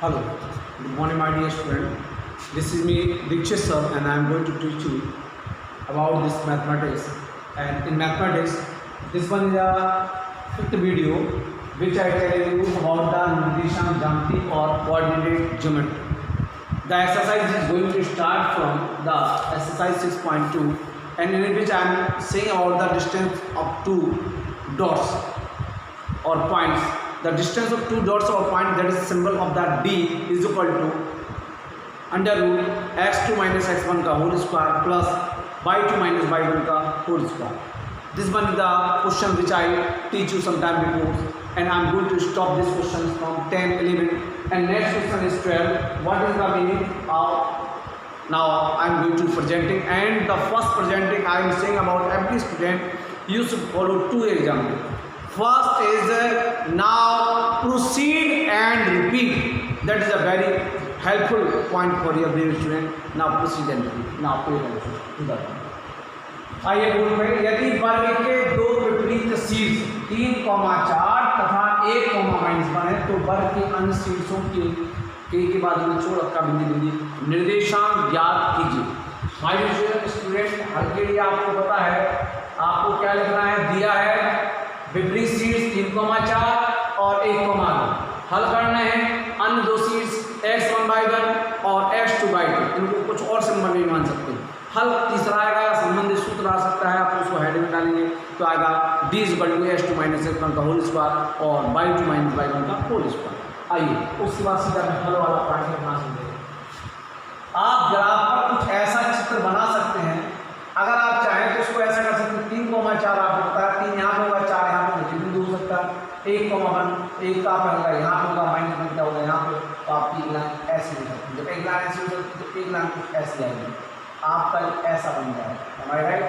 Hello, good morning my dear student. This is me Dikshit sir and I am going to teach you about this mathematics. And in mathematics, this one is a fifth video which I tell you about the Nirdeshank Jyamiti or coordinate geometry. The exercise is going to start from the exercise 6.2 and in which I am saying about the distance of two dots or points. The distance of two dots or point, that is symbol of that D, is equal to under root x2 minus x1 का whole square plus y2 minus y1 का whole square. This one is the question which I teach you some time before, and I am going to stop this question from 10, 11, and next question is 12. What is the meaning of? Now I am going to presenting, and the first presenting I am saying about every student, you should follow two examples. First is now proceed and repeat. That is a very helpful point for every student. Now proceed and repeat. Now pay attention. आइए बोल रहे, यदि वर्ग के दो विपरीत शीर्ष 3, 4 तथा 1, -1 है तो वर्ग के अन्य शीर्षों के बाद में छोड़ रखा बिंदु निर्देशांक ज्ञात कीजिए. माय स्टूडेंट, हर के लिए आपको पता है आपको क्या लिखना है. दिया है विपरीत शीर्ष 3, 4 और 1, 2. हल करना है अन्य दो शीर्ष x1/1 और x2/2. इनको कुछ और संबंध नहीं मान सकते. हल तीसरा आएगा, संबंधित सूत्र आ सकता है, आप उसको हेड में डालेंगे तो आएगा d = x2 - x1 का होल स्क्वायर और y2 - y1 का होल स्क्वायर. आइए उसके बाद सीधा हल वाला पार्ट बना सकते हैं. आप ग्राफ पर कुछ ऐसा चित्र बना सकते हैं. अगर आप चाहें तो इसको ऐसा कर सकते हैं. 3, 4 आपको पता है, 3 यहाँ पे होगा, 4 यहाँ पे बिंदु हो सकता है. 1, 1 1 का होगा यहाँ पे होगा, -1 का होगा यहाँ पे. तो आपकी लाइन ऐसी हो सकती है. जब एक लाइन ऐसी हो सकती है तो एक लाइन कुछ ऐसी आएगी, आपका ऐसा बन जाए. हमारे राइट,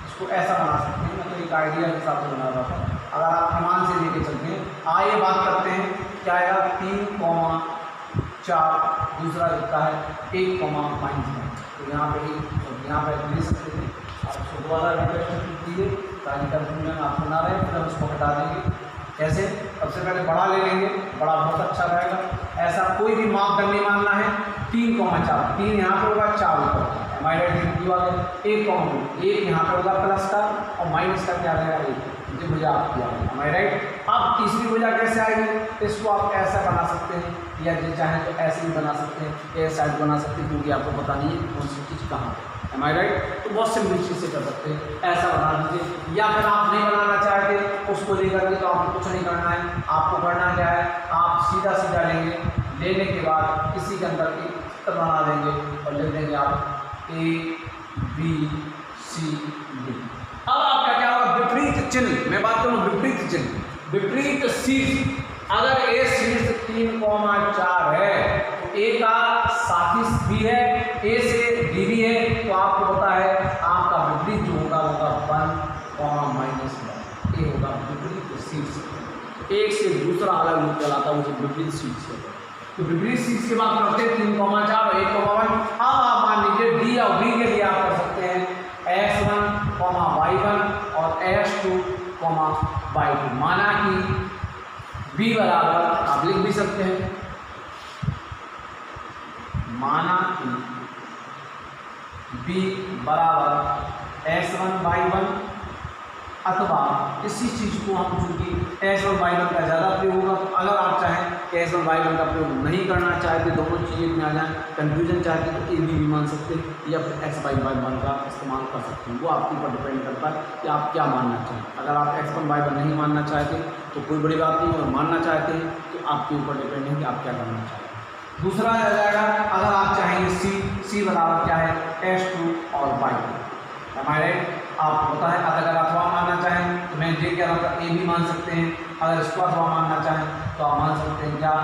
इसको ऐसा बना सकते हैं. मतलब एक आइडिया के हिसाब से बना रहा था. अगर आप अनुमान से लेके चलते हैं, आइए बात करते हैं क्या आएगा. 3, 4 दूसरा लिखता है 1, -1. तो यहाँ पे ले सकते थे. आप उसको दोबारा रिप्रेजेंट कीजिए ताकि कंफ्यूजन आपको ना रहे. फिर हम उसको हटा देंगे. कैसे? सबसे पहले बड़ा ले लेंगे, बड़ा बहुत अच्छा रहेगा. ऐसा कोई भी मापदंड नहीं मानना है. 3, 4 3 यहाँ पे होगा, 4 ऊपर. हमारे 1 यहाँ पे होगा प्लस का और माइनस का क्या रहेगा 1. ये भुजा आपकी आएगी. हमारे राइट. अब तीसरी भुजा कैसे आएगी? इसको आप ऐसा बना सकते हैं या जो चाहें तो ऐसे भी बना सकते हैं, ए साइड बना सकते हैं, क्योंकि आपको पता नहीं है कौन सी चीज़ कहाँ है. M I right? तो बहुत सिंपल चीज़ से कर सकते हैं. ऐसा बना दीजिए. या फिर आप नहीं बनाना चाहते उसको लेकर के, तो आपको कुछ नहीं करना है. आपको करना क्या है, आप सीधा सीधा लेंगे. लेने के बाद इसी के अंदर एक चित्र बना देंगे और लिख देंगे आप ABCD. अब आपका क्या होगा, विपरीत चिन्ह. मैं बात करूँ विपरीत चिन्ह, विपरीत शीर्ष. अगर ए शीर्ष 3, 4 है तो ए का साथी भी है, ए से डी भी है. तो आपको पता है आपका विपरीत जो होगा 1, -1. ए होगा विपरीत शीर्ष. एक से दूसरा अलग रूप चलाता है उसे विपरीत शीर्ष है. तो विपरीत शीर्ष की बात करते हैं 3, 4 और 1, 1. अब आप मान लीजिए डी और बी के लिए आप कर सकते हैं x1, y1 और x2, y2. माना कि b बराबर, आप लिख भी सकते हैं, माना कि b बराबर x1, y1 अथवा इसी चीज़ को हम चूँकि x1, y1 का ज़्यादा प्रयोग होगा. तो अगर आप चाहें कि x1, y1 का प्रयोग नहीं करना चाहते, दोनों चीज़ें में आ जाए, कन्फ्यूजन चाहते तो a भी मान सकते हैं या फिर x1, y1 का इस्तेमाल कर सकते हैं. वो आपके ऊपर डिपेंड करता है कि आप क्या मानना चाहें. अगर आप x1, y1 नहीं मानना चाहते तो कोई बड़ी बात नहीं. अगर मानना चाहते हैं तो आपके ऊपर डिपेंड है कि आप क्या करना चाहते हैं. दूसरा आ जाएगा, अगर आप चाहेंगे c बराबर क्या है, x2 और y2. हमारे आपको पता है अगर अथवा मानना चाहें तो मैं ये कह रहा था ए भी मान सकते हैं. अगर इसको अथवा मानना चाहें तो आप मान सकते हैं क्या,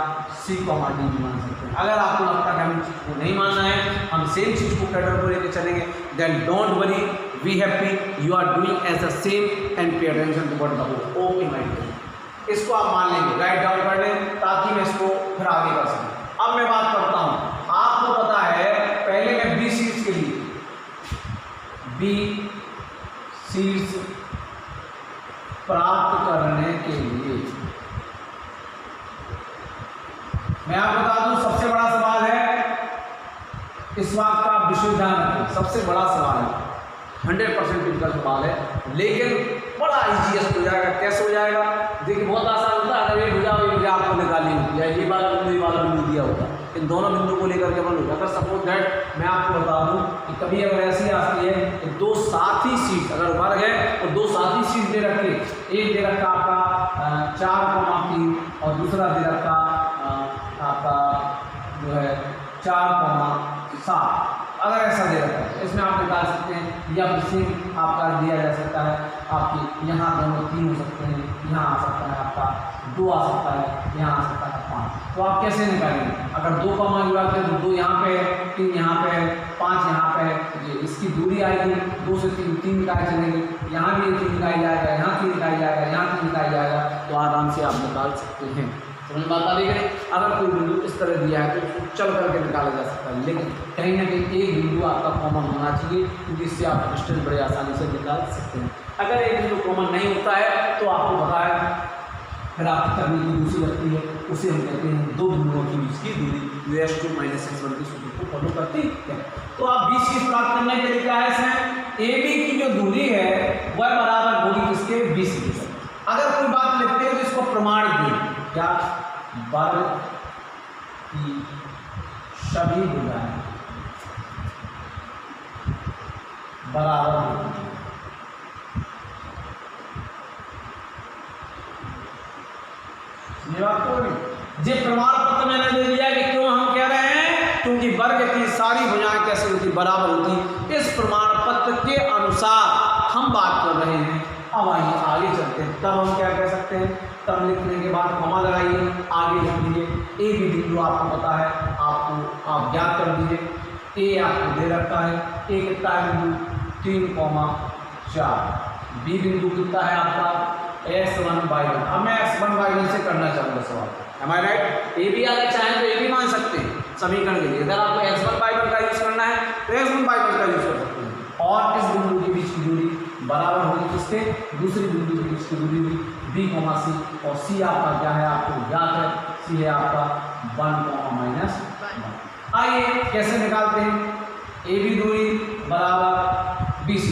सी को डी भी मान सकते हैं. अगर आपको लगता है कि हमें चीज़ को नहीं मानना है, हम सेम चीज़ को कैटर को लेकर चलेंगे, then don't worry, be happy, you are doing as the same and pay attention to what the whole. Okay my dear, इसको आप मान लेंगे, राइट डाउन कर लें ताकि मैं इसको फिर आगे कर सकूँ. अब मैं बात करता हूँ. आपको पता है पहले मैं बी शीर्ष के लिए, बी शीर्ष प्राप्त करने के लिए मैं आपको बता दूं इस बात का आप विशेष ध्यान रखें, सबसे बड़ा सवाल है, 100% टिपिकल सवाल है, लेकिन बड़ा ईजीएस्ट हो जाएगा। कैसे हो जाएगा? देखिए बहुत आसान होता है, अगर ये भुजा हुई भुजा आपको निकालनी होती है, ये वाला बिंदु दिया होता है, इन दोनों बिंदु को लेकर के अपन लोग, अगर सपोज दैट मैं आपको बता दूं कि कभी अगर ऐसी आती है कि दो साथी सीट, अगर वर्ग है तो दो साथी सीट दे रखे, एक दे रखा आपका 4,3 और दूसरा दे रखा आपका जो है 4,7, अगर ऐसा दे रखा है इसमें आप निकाल सकते हैं, या फिर सेम आपका दिया जा सकता है, आपके यहाँ दोनों 3 हो सकते हैं, यहाँ आ सकता है आपका 2 आ सकता है, यहाँ आ सकता है 5, तो आप कैसे निकालेंगे? अगर 2 का मान बात करें तो 2 यहाँ पे है, 3 यहाँ पे है, 5 यहाँ पे है, ये इसकी दूरी आएगी 2 से 3 निकाल चलेंगे, यहाँ भी 3 निकाल जाएगा, यहाँ 3 निकाल जाएगा, यहाँ 3 निकाल जाएगा, तो आराम से आप निकाल सकते हैं। समझ बात आ रही है? अगर कोई बिंदु इस तरह दिया है तो उसको चल करके निकाला जा सकता है, लेकिन कहीं ना कहीं एक बिंदु आपका कॉमन होना चाहिए, क्योंकि इससे आप डिस्टेंस बड़े आसानी से निकाल सकते हैं। अगर एक बिंदु कॉमन नहीं होता है तो आपको पता है फिर आपकी तकनीक दूसरी लगती है, उसे हम कहते हैं दो बिंदुओं के बीच की दूरी, जो S2 - S1 की सूत्र को फॉलो करती है। तो आप बीच की प्राप्त करने के लिए क्या है इसमें, AB की जो दूरी है वह बराबर होगी किसके, BC के। अगर कोई बात लिखते हैं तो इसको प्रमाण दें, क्या वर्ग की सभी भुजाएं बराबर होती हैं। ये बात तो ये प्रमाण पत्र मैंने दे दिया कि क्यों हम कह रहे हैं, क्योंकि वर्ग की सारी भुजाएं कैसे होती, बराबर होती। इस प्रमाण पत्र के अनुसार हम बात कर रहे हैं। अब आइए आगे चलते हैं, तब हम क्या कह सकते हैं, तब लिखने के बाद कॉमा लगाइए, आगे लिख दीजिए। ए भी बिंदु आपको पता है, आपको आप ज्ञात कर दीजिए, ए आपको दे रखा है, ए कितना है बिंदु 3,4, बी बिंदु कितना है आपका S1/1। अब मैं S1/1 से करना चाहूँगा सवाल, एम आई राइट? ए भी अगर चाहें तो ए भी मान सकते हैं समीकरण के लिए, अगर आपको S1/1 का यूज करना है तो S1/1 का यूज कर सकते हैं, और इस बिंदु के बीच की दूरी बराबर होगी किसके, दूसरी बिंदु के बीच की दूरी हुई B, C, और C आपका क्या है, आपको ज्ञात है, C है आपका 1, -1। आइए कैसे निकालते हैं, ए बी दूरी बराबर BC,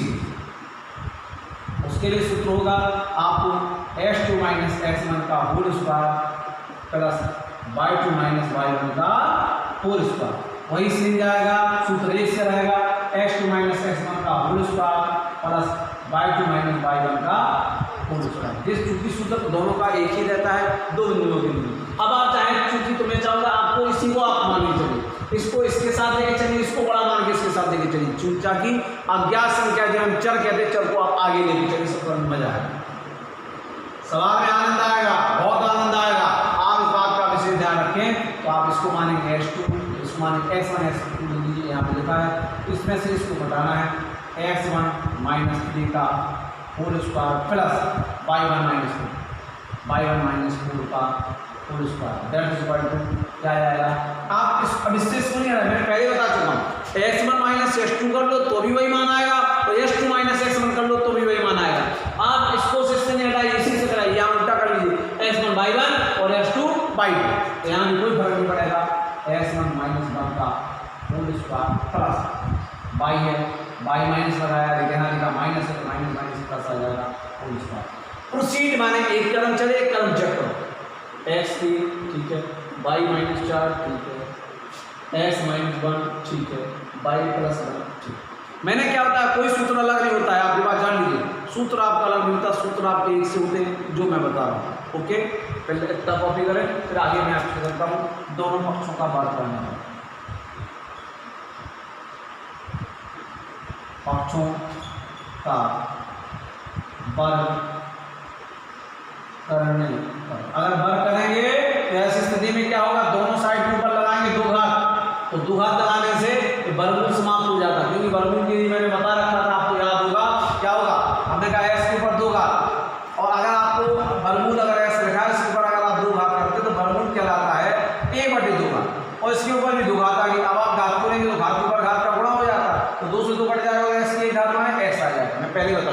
उसके लिए सूत्र होगा आपको S2 - S1 का whole square plus Y2 - Y1 का होल स्क्वायर, वही सेम जाएगा, सूत्र एक से रहेगा, S2 - S1 का whole square plus Y2 - Y1 का होल स्क्वायर। जिस चूंकि सूत्र दोनों का एक ही रहता है, दो बिंदुओं के लिए। अब आप चाहें, चूंकि तो मैं चाहूँगा आपको इसी को आप मान के चलिए, इसको इसके साथ लेके चलिए, इसको बड़ा मान के इसके साथ लेके चलिए, चूंकि अज्ञात संख्या जो हम चर कहते हैं, चर को आप आगे लेके चलिए, सबको मजा आएगा, सवाल में आनंद आएगा, बहुत आनंद आएगा। आप इस बात का विशेष ध्यान रखें, तो आप इसको मानेंगे S2, इसको मानेंगे S1 S2 लीजिए, यहाँ पे लिखा है, इसमें से इसको घटाना है, x1 - 3 का होल स्क्वायर प्लस y1 - 4 का whole square, that is equal to क्या आएगा, आप अब इससे इसको नहीं आ रहा, मैं पहले बता चुका हूँ, x1 - S2 कर लो तो भी वही मान आएगा, और S2 - S1 कर लो तो भी वही मान आएगा। आप इसको इससे नहीं हटाइए, इसी से कराइए, यहाँ उल्टा कर लीजिए, S1/1 और S2/2, तो यहाँ भी कोई फर्क नहीं पड़ेगा, S1 - 1 का होल स्क्वायर प्लस y है, y माइनस लगाया, लेकिन यहाँ लिखा माइनस है, तो माइनस प्लस आ जाएगा होल स्क्वायर। प्रोसीड माने एक कदम चले, एक कदम चेक करो, x3 ठीक है, y - 4 ठीक है, x - 1 ठीक है, y + 1 ठीक। मैंने क्या होता है, कोई सूत्र अलग नहीं होता है, आपकी बात जान लीजिए, सूत्र आपका अलग मिलता, सूत्र आपके एक से होते हैं, जो मैं बता रहा हूँ। ओके, पहले इतना कॉपी करें, फिर आगे मैं आपसे करता हूँ, दोनों पक्षों का बात करना है, पक्षों का वर्ग करने पर। अगर वर्ग करेंगे तो ऐसी स्थिति में क्या होगा, दोनों साइड के ऊपर लगाएंगे 2 घात, तो 2 घात लगाने से वर्गमूल समाप्त हो जाता है, क्योंकि वर्गमूल के लिए मैंने बता रखा था, आपको याद होगा क्या होगा, हमने कहा s के ऊपर 2 घात, और अगर आपको वर्गमूल अगर s लिखा है, इसके ऊपर अगर आप 2 घात करते तो वर्गमूल कहलाता है a/2 घात, और इसके ऊपर भी 2 घात आ गई। अब आप घात को लेंगे तो घात के ऊपर घात का गुणा हो जाता है, तो 2 से 2 कट जाएगा, s की एक घात में x आ जाएगा। मैं पहले बता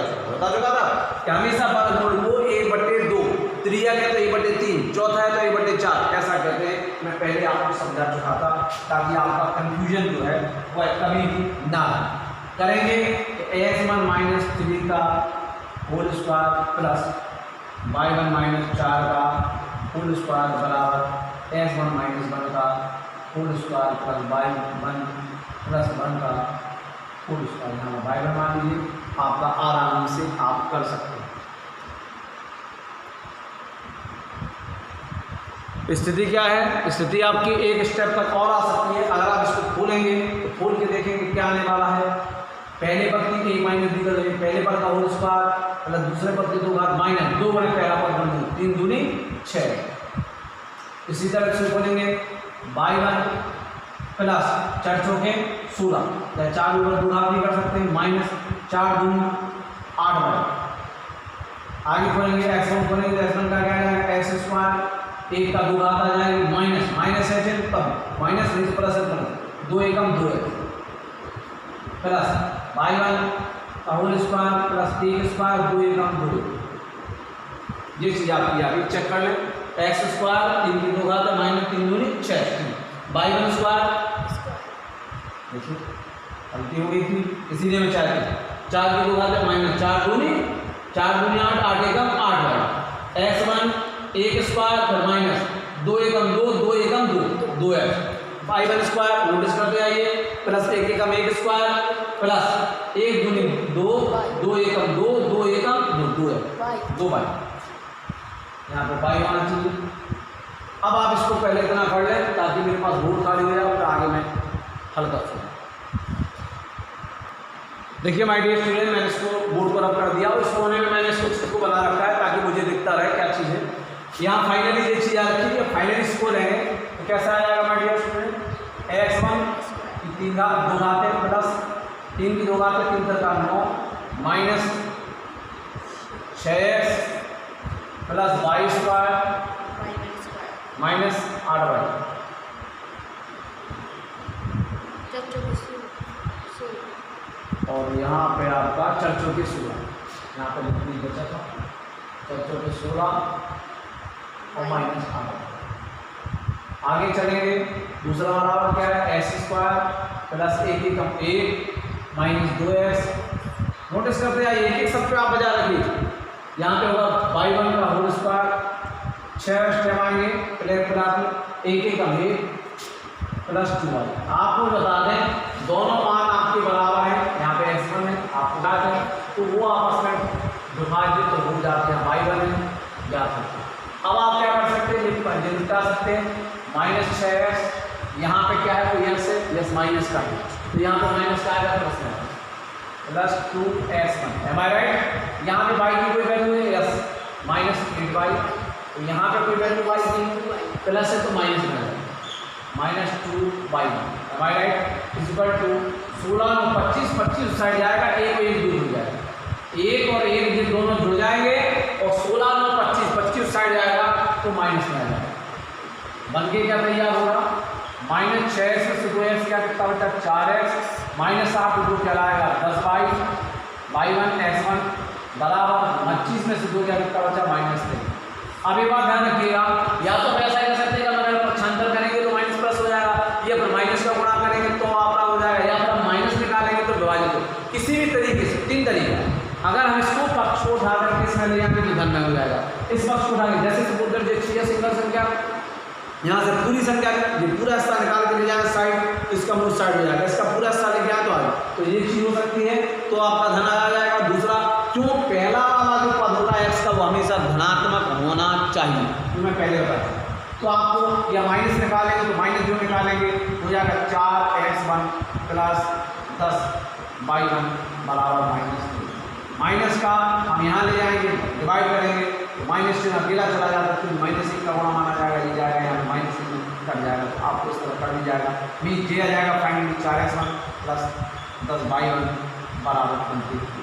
चुका था कि हमेशा वर्गमूल को a/2, त्रियक है तो a/3, चौथा है तो a/4, ऐसा कहते हैं, मैं पहले आपको समझा चुका था, ताकि आपका कंफ्यूजन जो है वह कभी भी ना करेंगे। x1 माइनस 3 का whole square plus y1 minus 4 का होल स्क्वायर बराबर x1 माइनस 1 का whole square plus y1 plus 1 का होल स्क्वायर। यहाँ y1 मान लीजिए, आपका आराम से आप कर सकते हैं। स्थिति क्या है? स्थिति आपकी एक स्टेप तक और आ सकती है। अगर आप इसको खोलेंगे तो खोल के देखेंगे क्या आने वाला है। पहले पद की एक माइनस दी कर देंगे, पहले पद का होल स्क्वायर प्लस दूसरे पद के 2 घात माइनस 2 बड़े पहला पद बन गया 3 दूनी 6। इसी तरह से खोलेंगे y1 प्लस 4 चौके 16, 4 ऊपर 2 घात भी कर सकते हैं, माइनस 4 दूनी 8 बड़े। आगे खोलेंगे x1 खोलेंगे तो x1 का क्या आएगा x स्क्वायर, 1 का 2 घात आ जाएगी माइनस माइनस है तब माइनस नहीं तो प्लस है, 2 एकम 2 है प्लस y1 का होल स्क्वायर प्लस 1 स्क्वायर 2 एकम 2। ये चीज़ आपकी आगे चेक कर लें। x स्क्वायर 3 की 2 घात है माइनस 3 दूनी 6, y1 स्क्वायर देखिए गलती हो गई थी, इसीलिए मैं 4 की 2 घात है माइनस 4 दूनी 8, 8 एकम 8 बाई x1 1 स्क्वायर फिर माइनस 2 एकम 2, 2 एकम 2, 2x y1 स्क्वायर नोटिस करते आइए प्लस 1 एकम 1 स्क्वायर प्लस 1 दूनी 2, 2 एकम 2, 2 एकम 2 है 2 बाई। यहाँ पे y आना चाहिए। अब आप इसको पहले इतना कर लें ताकि मेरे पास बोर्ड खाली हो जाए और आगे मैं हल कर सकूँ। देखिए माय डियर स्टूडेंट, मैंने इसको बोर्ड पर रब कर दिया और इस कोने में मैंने इसको चित्र को बना रखा है ताकि मुझे दिखता रहे क्या चीज़ है। यहाँ फाइनली ये चीज़ आ रखी है, फाइनली इसको लेंगे तो कैसा आ जाएगा माय डियर स्टूडेंट, x1 की 3 घात 2 घातें प्लस 3 की 2 घातें 3 का 9 minus 6x plus y square minus 8 by. और यहाँ पे आपका 4 चौके 16, यहाँ पे लिखनी बचा था 4 चौके 16 और माइनस 8। आगे चलेंगे, दूसरा बराबर क्या है x स्क्वायर प्लस 1 एकम 1 माइनस 2x। नोटिस करते हैं एक सब पे आप बजा रखिए। यहाँ पे होगा y1 का होल स्क्वायर 6 स्टेप आएंगे प्लस 1 एकम 1 प्लस 2y। आपको बता दें दोनों मान आपके बराबर हैं, यहाँ पे x1 है आपको बता दें तो वो आपस में विभाजित तो हो जाते हैं, y1 है या अब आप क्या कर सकते हैं, ये निपटा सकते हैं माइनस 6x। यहाँ पे क्या है कोई x है, यस माइनस का है तो यहाँ पे माइनस का आएगा plus 2x1, M I right. यहाँ पे y की कोई वैल्यू है यस माइनस 8y, तो यहाँ पे कोई वैल्यू y की प्लस है तो माइनस में है minus 2y, am I right. Equal to 16 और 25, 25 उस साइड जाएगा, 1 और 1 दूर हो जाएगा, 1 और 1 ये दोनों जुड़ जाएंगे और 16 और 25, 25 उस साइड जाएगा तो माइनस में आ जाएगा। बन के क्या तैयार होगा माइनस 6 से 2x क्या कितना बचा 4x माइनस 8 2 क्या लाएगा 10y, y1 x1 बराबर 25 में से 2 क्या कितना बचा माइनस 3। अब एक बात ध्यान रखिएगा, या तो ऐसा कर सकते हैं अगर पक्षांतर करेंगे तो माइनस प्लस हो जाएगा, या फिर माइनस का गुणा करेंगे तो आपका हो जाएगा, या फिर माइनस निकालेंगे तो विभाजित हो। किसी भी तरीके से 3 तरीका। अगर हम इसको पक्ष को उठा करके इसमें ले जाएंगे तो धन में हो जाएगा। इस पक्ष को उठाएंगे जैसे सपोज कर दीजिए सिंगल संख्या, यहाँ से पूरी संख्या ये पूरा हिस्सा निकाल के ले जाएगा साइड, इसका मूल साइड हो जाएगा, इसका पूरा हिस्सा लेके आए तो आए तो ये चीज हो सकती है, तो आपका धन आ जाएगा। दूसरा क्यों पहला वाला जो पद होता है x का वो हमेशा धनात्मक होना चाहिए, तो मैं पहले बताया। तो आपको या माइनस निकालेंगे तो माइनस जो निकालेंगे हो जाएगा 4x1 प्लस 10y1 बराबर माइनस 2। माइनस का हम यहाँ ले जाएंगे डिवाइड करेंगे तो माइनस चिन्ह अकेला चला जाता है, माइनस 1 का गुणा माना जाएगा, ये जाएगा यहाँ माइनस 1 कट जाएगा, तो आपको इस तरह कर भी जाएगा मीन दिया जाएगा फाइनली 4x1 प्लस 10y1 बराबर 23।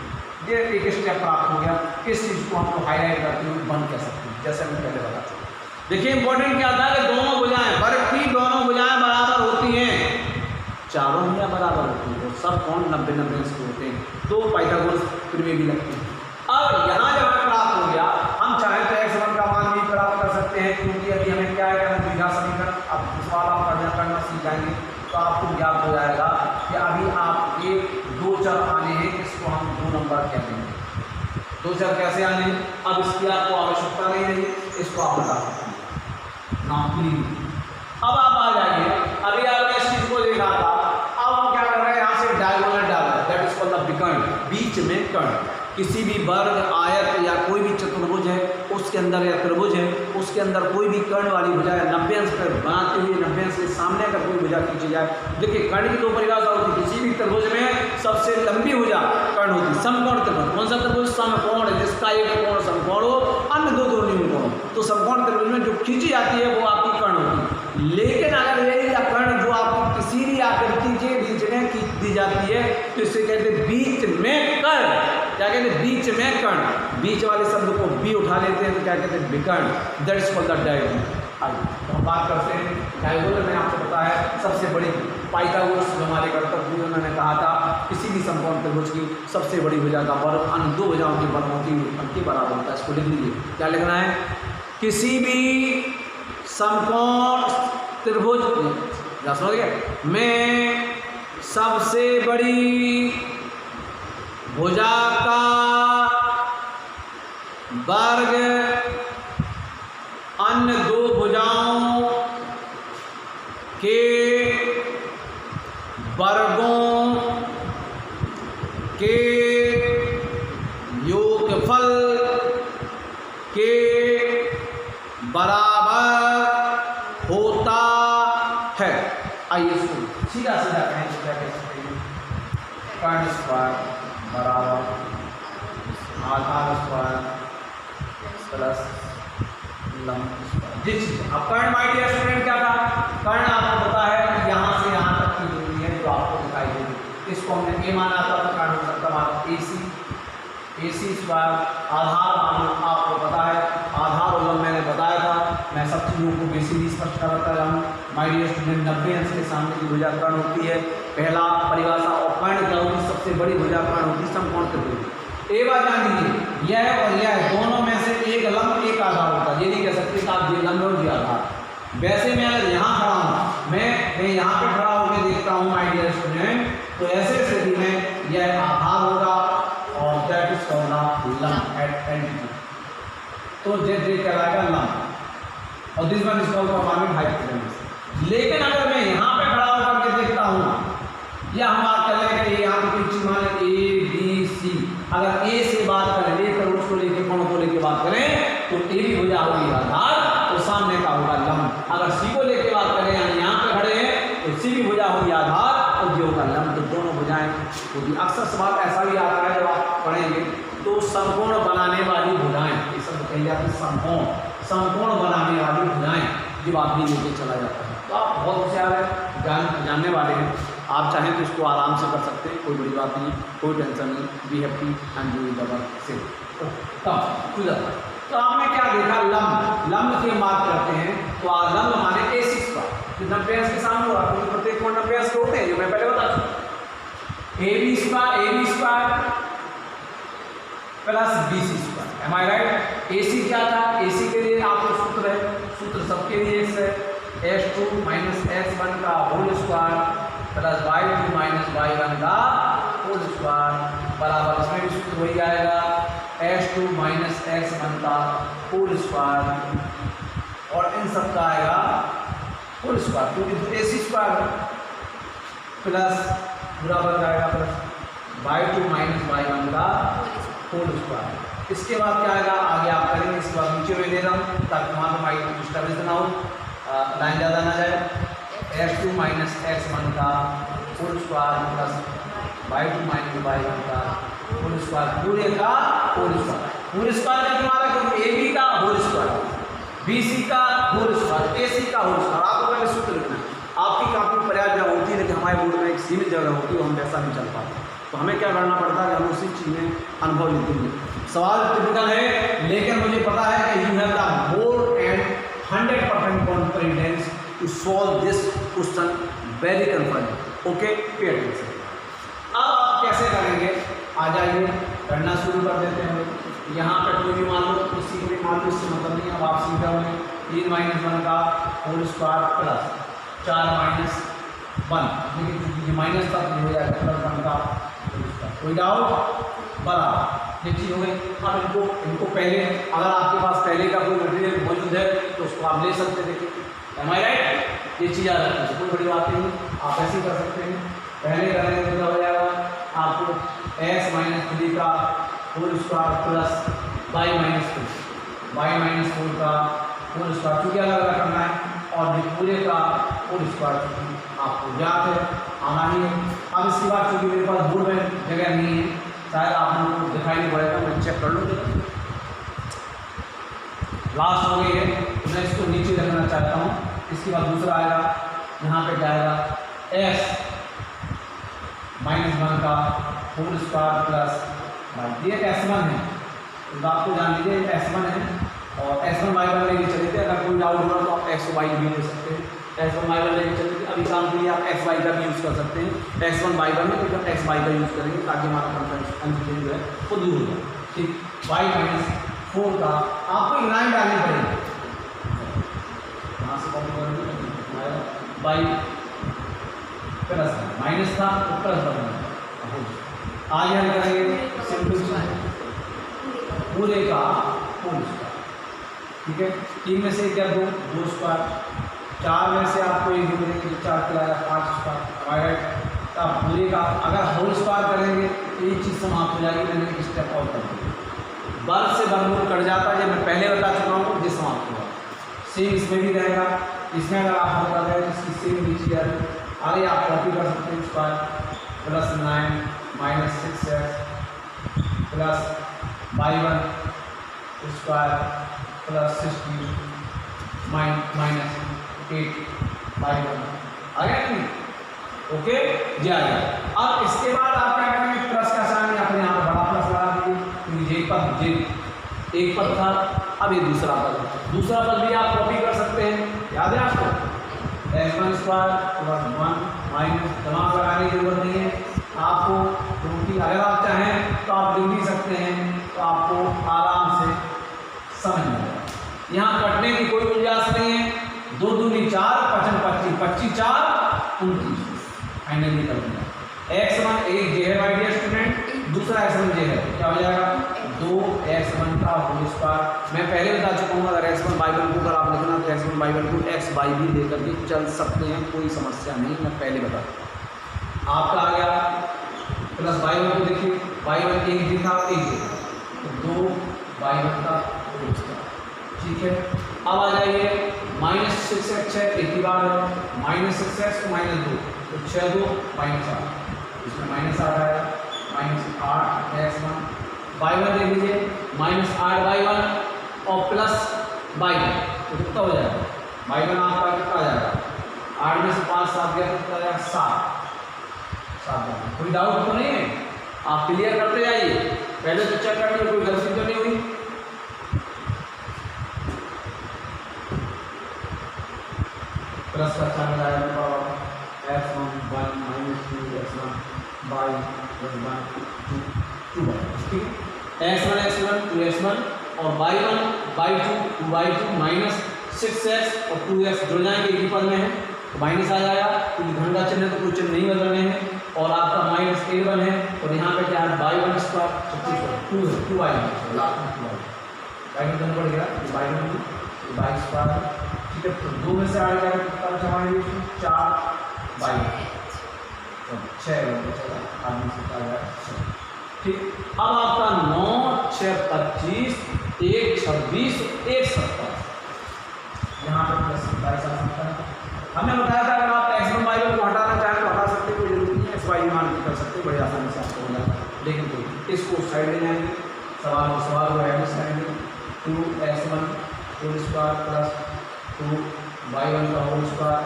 ये एक स्टेप प्राप्त हो गया। इस चीज़ को हमको हाईलाइट करते हुए बंद कर सकते हैं जैसे मैं पहले बता चुका। देखिए इंपॉर्टेंट क्या था कि दोनों भुजाएं वर्ग की दोनों भुजाएं बराबर होती हैं, चारों भुजाएं बराबर होती हैं, सब कोण 90-90 से होते हैं, 2 पाइथागोरस प्रमेय भी लगते हैं। अब यहाँ जब प्राप्त हो गया, हम चाहें तो x1 का मान भी प्राप्त कर सकते हैं, क्योंकि अभी हमें क्या है द्विघात समीकरण अब सीख जाएंगे तो आपको ज्ञात हो जाएगा कि अभी आप एक दो चर आने हैं, इसको हम 2 नंबर कह देंगे। 2 चर कैसे आने हैं, अब इसकी आपको आवश्यकता नहीं रही, इसको आप बता सकते हैं नाम। अब आप आ जाइए, अभी आपने इस चीज को देखा था, अब हम क्या कर रहे हैं, यहाँ से डायगोनल डाल रहे हैं, दैट इज कॉल्ड द विकर्ण, बीच में कर्ण। किसी भी वर्ग, आयत या कोई भी चतुर्भुज है उसके अंदर, या त्रिभुज है उसके अंदर कोई भी कर्ण वाली भुजा 90 अंश पर बनाते हुए 90 अंश के सामने अगर कोई भुजा खींची जाए, देखिए कर्ण की 2 परिभाषा होती है। किसी भी त्रिभुज में सबसे लंबी भुजा कर्ण होती है। समकोण त्रिभुज, कौन सा त्रिभुज, समकोण है, जिसका एक कोण समकोण हो, अन्य 2 न्यून कोण हो, तो समकोण त्रिभुज में जो खींची जाती है वो आपकी कर्ण होती है। लेकिन अगर यही कर्ण जो आपकी किसी भी आकृति के बीच में खींच दी जाती है तो इसे कहते हैं बीच में कर्ण। क्या कहते हैं, बीच में कर्ण। बीच वाले शब्द को बी उठा लेते हैं तो क्या कहते हैं, विकर्ण, that is called the diagonal. आइए तो हम बात करते हैं डायगोनल में। आपको पता है सबसे बड़ी पाइथागोरस जो हमारे गणितज्ञ उन्होंने कहा था किसी भी समकोण त्रिभुज की सबसे बड़ी भुजा का वर्ग अन्य 2 भुजाओं के वर्गों के बराबर होता है। इसको लिख लीजिए, क्या लिखना है, किसी भी समकोण त्रिभुज में सबसे बड़ी भुजा का वर्ग अन्य 2 भुजाओं के वर्गों के योगफल के बराबर होता है। आइए इसको सीधा सीधा कहें तो क्या कह सकते हैं, कर्ण स्क्वायर बराबर आधार स्क्वायर प्लस लंब स्क्वायर। अब कर्ण माय डियर स्टूडेंट क्या था, कर्ण आपको पता है कि यहाँ से यहाँ तक की दूरी है जो आपको दिखाई देगी, इसको हमने ए माना था तो कर्ण हो सकता है AC स्क्वायर। आधार मानो आपको पता है, आधार और लंब मैंने बताया था, मैं सब चीज़ों को बेसिकली स्पष्ट करता जाऊँ। माय डियर स्टूडेंट 90 अंश के सामने की भुजा कर्ण होती है, पहला परिभाषा। और कर्ण क्या होती है, सबसे बड़ी भुजा कर्ण होती है समकोण त्रिभुज। एक बात जान लीजिए, यह और यह दोनों में से एक लंब एक आधार होता है। ये नहीं कह सकते कि आप ये लंब और ये आधार। वैसे मैं अगर यहाँ खड़ा हूँ, मैं यहाँ पे खड़ा होकर देखता हूँ माय डियर स्टूडेंट, तो ऐसे स्थिति में यह आधार होगा और दैट इज कॉल्ड लंब एट एंटिटी, तो जेड कहलाएगा लंब और this one is called permanent hypotenuse. लेकिन अगर मैं यहाँ पे खड़ा होकर के देखता हूँ, या हम बात कर रहे हैं कि यहाँ पे कोई चीज मान ABC, अगर A से बात करें, A पर उसको लेके कोण को लेके बात करें तो A भी भुजा होगी आधार, तो सामने का होगा लंब। अगर C को लेके बात करें, यानी यहाँ पे खड़े हैं तो C भी भुजा होगी आधार और जो होगा लंब, तो दोनों भुजाएं होगी। अक्सर सवाल ऐसा भी आता है जब आप पढ़ेंगे तो समकोण बनाने वाली भुजाएं, ये सब कही जाती है समकोण बनाने वाली भुजाएं, जब आदमी लेके चला जाता है तो आप बहुत होशियार है, जानने वाले हैं, आप चाहें तो इसको आराम से कर सकते हैं, कोई बड़ी बात नहीं, कोई टेंशन नहीं। Be happy and do the work से तो आपने क्या देखा, लंब की बात करते हैं तो लंब माने AC स्क्वायर, 90 अंश के सामने होगा क्योंकि प्रत्येक कोण 90 अंश के होते हैं, जो मैं पहले बता चुका। AB square plus BC square, am I right. AC क्या था, AC के लिए आपको सूत्र है, सूत्र सबके लिए है, S2 माइनस S1 का whole square plus y2 minus y1 का होल स्क्वायर बराबर, इसमें भी सूत्र वही आएगा, S2 माइनस S1 का होल स्क्वायर और इन सब का आएगा होल स्क्वायर, क्योंकि AC स्क्वायर प्लस बराबर आएगा प्लस y2 माइनस y1 का होल स्क्वायर। इसके बाद क्या आएगा, आगे आप करेंगे, इसके बाद नीचे में ले रहा हूँ ताकि वहाँ पर माइक डिस्टर्बेंस ना हो, लाइन ज़्यादा ना जाए। S2 माइनस S1 का whole square plus y2 minus y1 का होल स्क्वायर, पूरे का होल स्क्वायर। होल स्क्वायर का तुम्हारा क्योंकि AB का होल स्क्वायर, BC का होल स्क्वायर, AC का होल स्क्वायर। आपको पहले सूत्र लिखना है, आपकी काफ़ी पर्याप्त जगह होती है लेकिन हमारे बोर्ड में एक सीमित जगह होती है, हम वैसा नहीं चल पाते, तो हमें क्या करना पड़ता है कि हम उसी चीज़ में अनुभव लेते हैं। सवाल टिपिकल है लेकिन मुझे पता है कि you have the more and 100% confidence to solve this question very confirm. Okay, pay attention. अब आप कैसे करेंगे, आ जाइए करना शुरू कर देते हैं। यहाँ पर कोई भी मान लो, किसी को भी मान लो, इससे मतलब नहीं, अब आप सीधा होंगे 3 माइनस 1 का होल स्क्वायर प्लस 4 माइनस 1, लेकिन चूंकि ये माइनस था तो हो जाएगा प्लस 1 का कोई डाउट बराबर ये चीज़ हो गई। अब इनको पहले अगर आपके पास पहले का कोई मटेरियल मौजूद है तो उसको आप ले सकते हैं। देखिए एम आई राइट, ये चीज़ आ जाती है, कोई बड़ी बात नहीं, आप ऐसे ही कर सकते हैं। पहले करेंगे तो क्या हो जाएगा आपको x माइनस 3 का whole square plus y minus 4 का होल स्क्वायर, चूँकि अलग अलग करना है, और ये पूरे का होल स्क्वायर चूँकि आपको याद है आना ही है। अब इसके बाद चूँकि मेरे पास बोर्ड में जगह नहीं है, शायद आप लोगों को दिखाई नहीं पड़ेगा, मैं चेक कर लूँ। लास्ट हो गई है, मैं इसको नीचे रखना चाहता हूँ। इसके बाद दूसरा आएगा, यहाँ पे क्या आएगा x माइनस 1 का होल स्क्वायर प्लस ये S1 है, तो आपको जान लीजिए S1 है और S1 Y1 लेके चले थे। अगर कोई डाउट हो तो आप X Y भी ले सकते हैं, S1 Y1 लेके चले थे। अभी काम के लिए आप X Y का भी यूज़ कर सकते हैं। S1 Y1 में तो X Y का यूज़ करेंगे ताकि हमारा कंफ्यूजन जो है वो दूर हो जाए। ठीक, y माइनस 4 का आपको एक लाइन डालनी पड़ेगी, यहाँ से कॉपी करेंगे y प्लस माइनस था तो प्लस बदलना, आगे हम करेंगे सिंपल पूरे का होल स्क्वायर। ठीक है, 3 में से क्या 2 स्क्वायर, 4 में से आपको एक मिलेंगे, 4 के लाया 5 स्क्वायर, तब पूरे का अगर होल स्क्वायर करेंगे तो ये चीज़ समाप्त हो जाएगी। मैंने एक स्टेप और कर दिया, वर्ग से वर्गमूल कट जाता है, जब मैं पहले बता चुका हूँ ये समाप्त होगा। सेम इसमें भी रहेगा, इसमें अगर आप हल कर रहे हैं इसकी सेम नीचे आ रही, आगे आप कॉपी कर सकते हैं। Square plus 9 minus 6x plus y1 square plus 16 minus 8 y1 आ गया नहीं? ओके जी आ गया। अब इसके बाद आप क्या करेंगे, प्लस का साइन अपने यहाँ पर बड़ा प्लस लगा दीजिए, क्योंकि एक पद था, अब ये दूसरा पद भी आप कॉपी कर सकते हैं। याद है आपको x1 स्क्वायर प्लस 1 माइनस, दिमाग लगाने की जरूरत नहीं है आपको, क्योंकि अगर आप चाहें तो आप लिख भी सकते हैं, तो आपको आराम से समझ में आएगा। यहाँ कटने की कोई गुंजाइश नहीं है, 2 दूनी 4 5 25 25 4 29 फाइनली कर दिया। x1 एक जे है माय डियर स्टूडेंट, दूसरा x1 जे है, क्या हो जाएगा 2x1 का होल स्क्वायर। मैं पहले बता चुका हूँ अगर x1 y1 को अगर आप लिखना तो x1 y1 को x y भी लेकर के चल सकते हैं, कोई समस्या नहीं, मैं पहले बता आपका आ गया। प्लस y1 को देखिए, y1 एक जी था एक जी, तो 2y1 का होल स्क्वायर। ठीक है, अब आ जाइए माइनस 6x है, एक ही बार है, माइनस 6x को माइनस 2 तो 6 2 माइनस 8, इसमें माइनस 8 आया, माइनस 8 x1 y1 ले लीजिए, माइनस 8 y1 और प्लस y1 तो कितना हो जाएगा, y1 आपका कितना आ जाएगा, 8 में से 5 7 गया तो कितना आ जाएगा 7। कोई डाउट तो नहीं है, आप क्लियर करते जाइए, पहले तो चेक कर लीजिए कोई गलती तो नहीं हुई। प्लस का चार्ज आएगा x1 1 minus 2 x1 y plus 1 2 2y। ठीक है, x1 2x1 और y1 y2 2y2 minus 6x और 2x जुड़ जाएंगे, एक ही पद में है तो माइनस आ जाएगा, क्योंकि धन का चिन्ह तो कोई चिन्ह नहीं बदलने हैं, और आपका माइनस 1 है, और यहाँ पे क्या है y1 स्क्वायर 2 है 2y लास्ट में 2y y1 धन बढ़ गया y1 y स्क्वायर। ठीक है, तो 2 में से आ जाएगा कितना बचाएंगे 4 y 6 बचेगा, आदमी से आ जाएगा 6। ठीक, अब आपका 9 6 25 1 26 1 27, यहाँ पर प्लस 27 आ सकता है। हमने बताया था अगर आप x1 y1 को हटाना चाहें तो हटा सकते, कोई जरूरी नहीं है, xy मान के कर सकते, बड़े आसानी से आपको हो जाएगा। लेकिन तो इसको साइड ले जाएंगे, सवाल को एडजस्ट करेंगे, 2x1 whole square plus 2y1 का whole square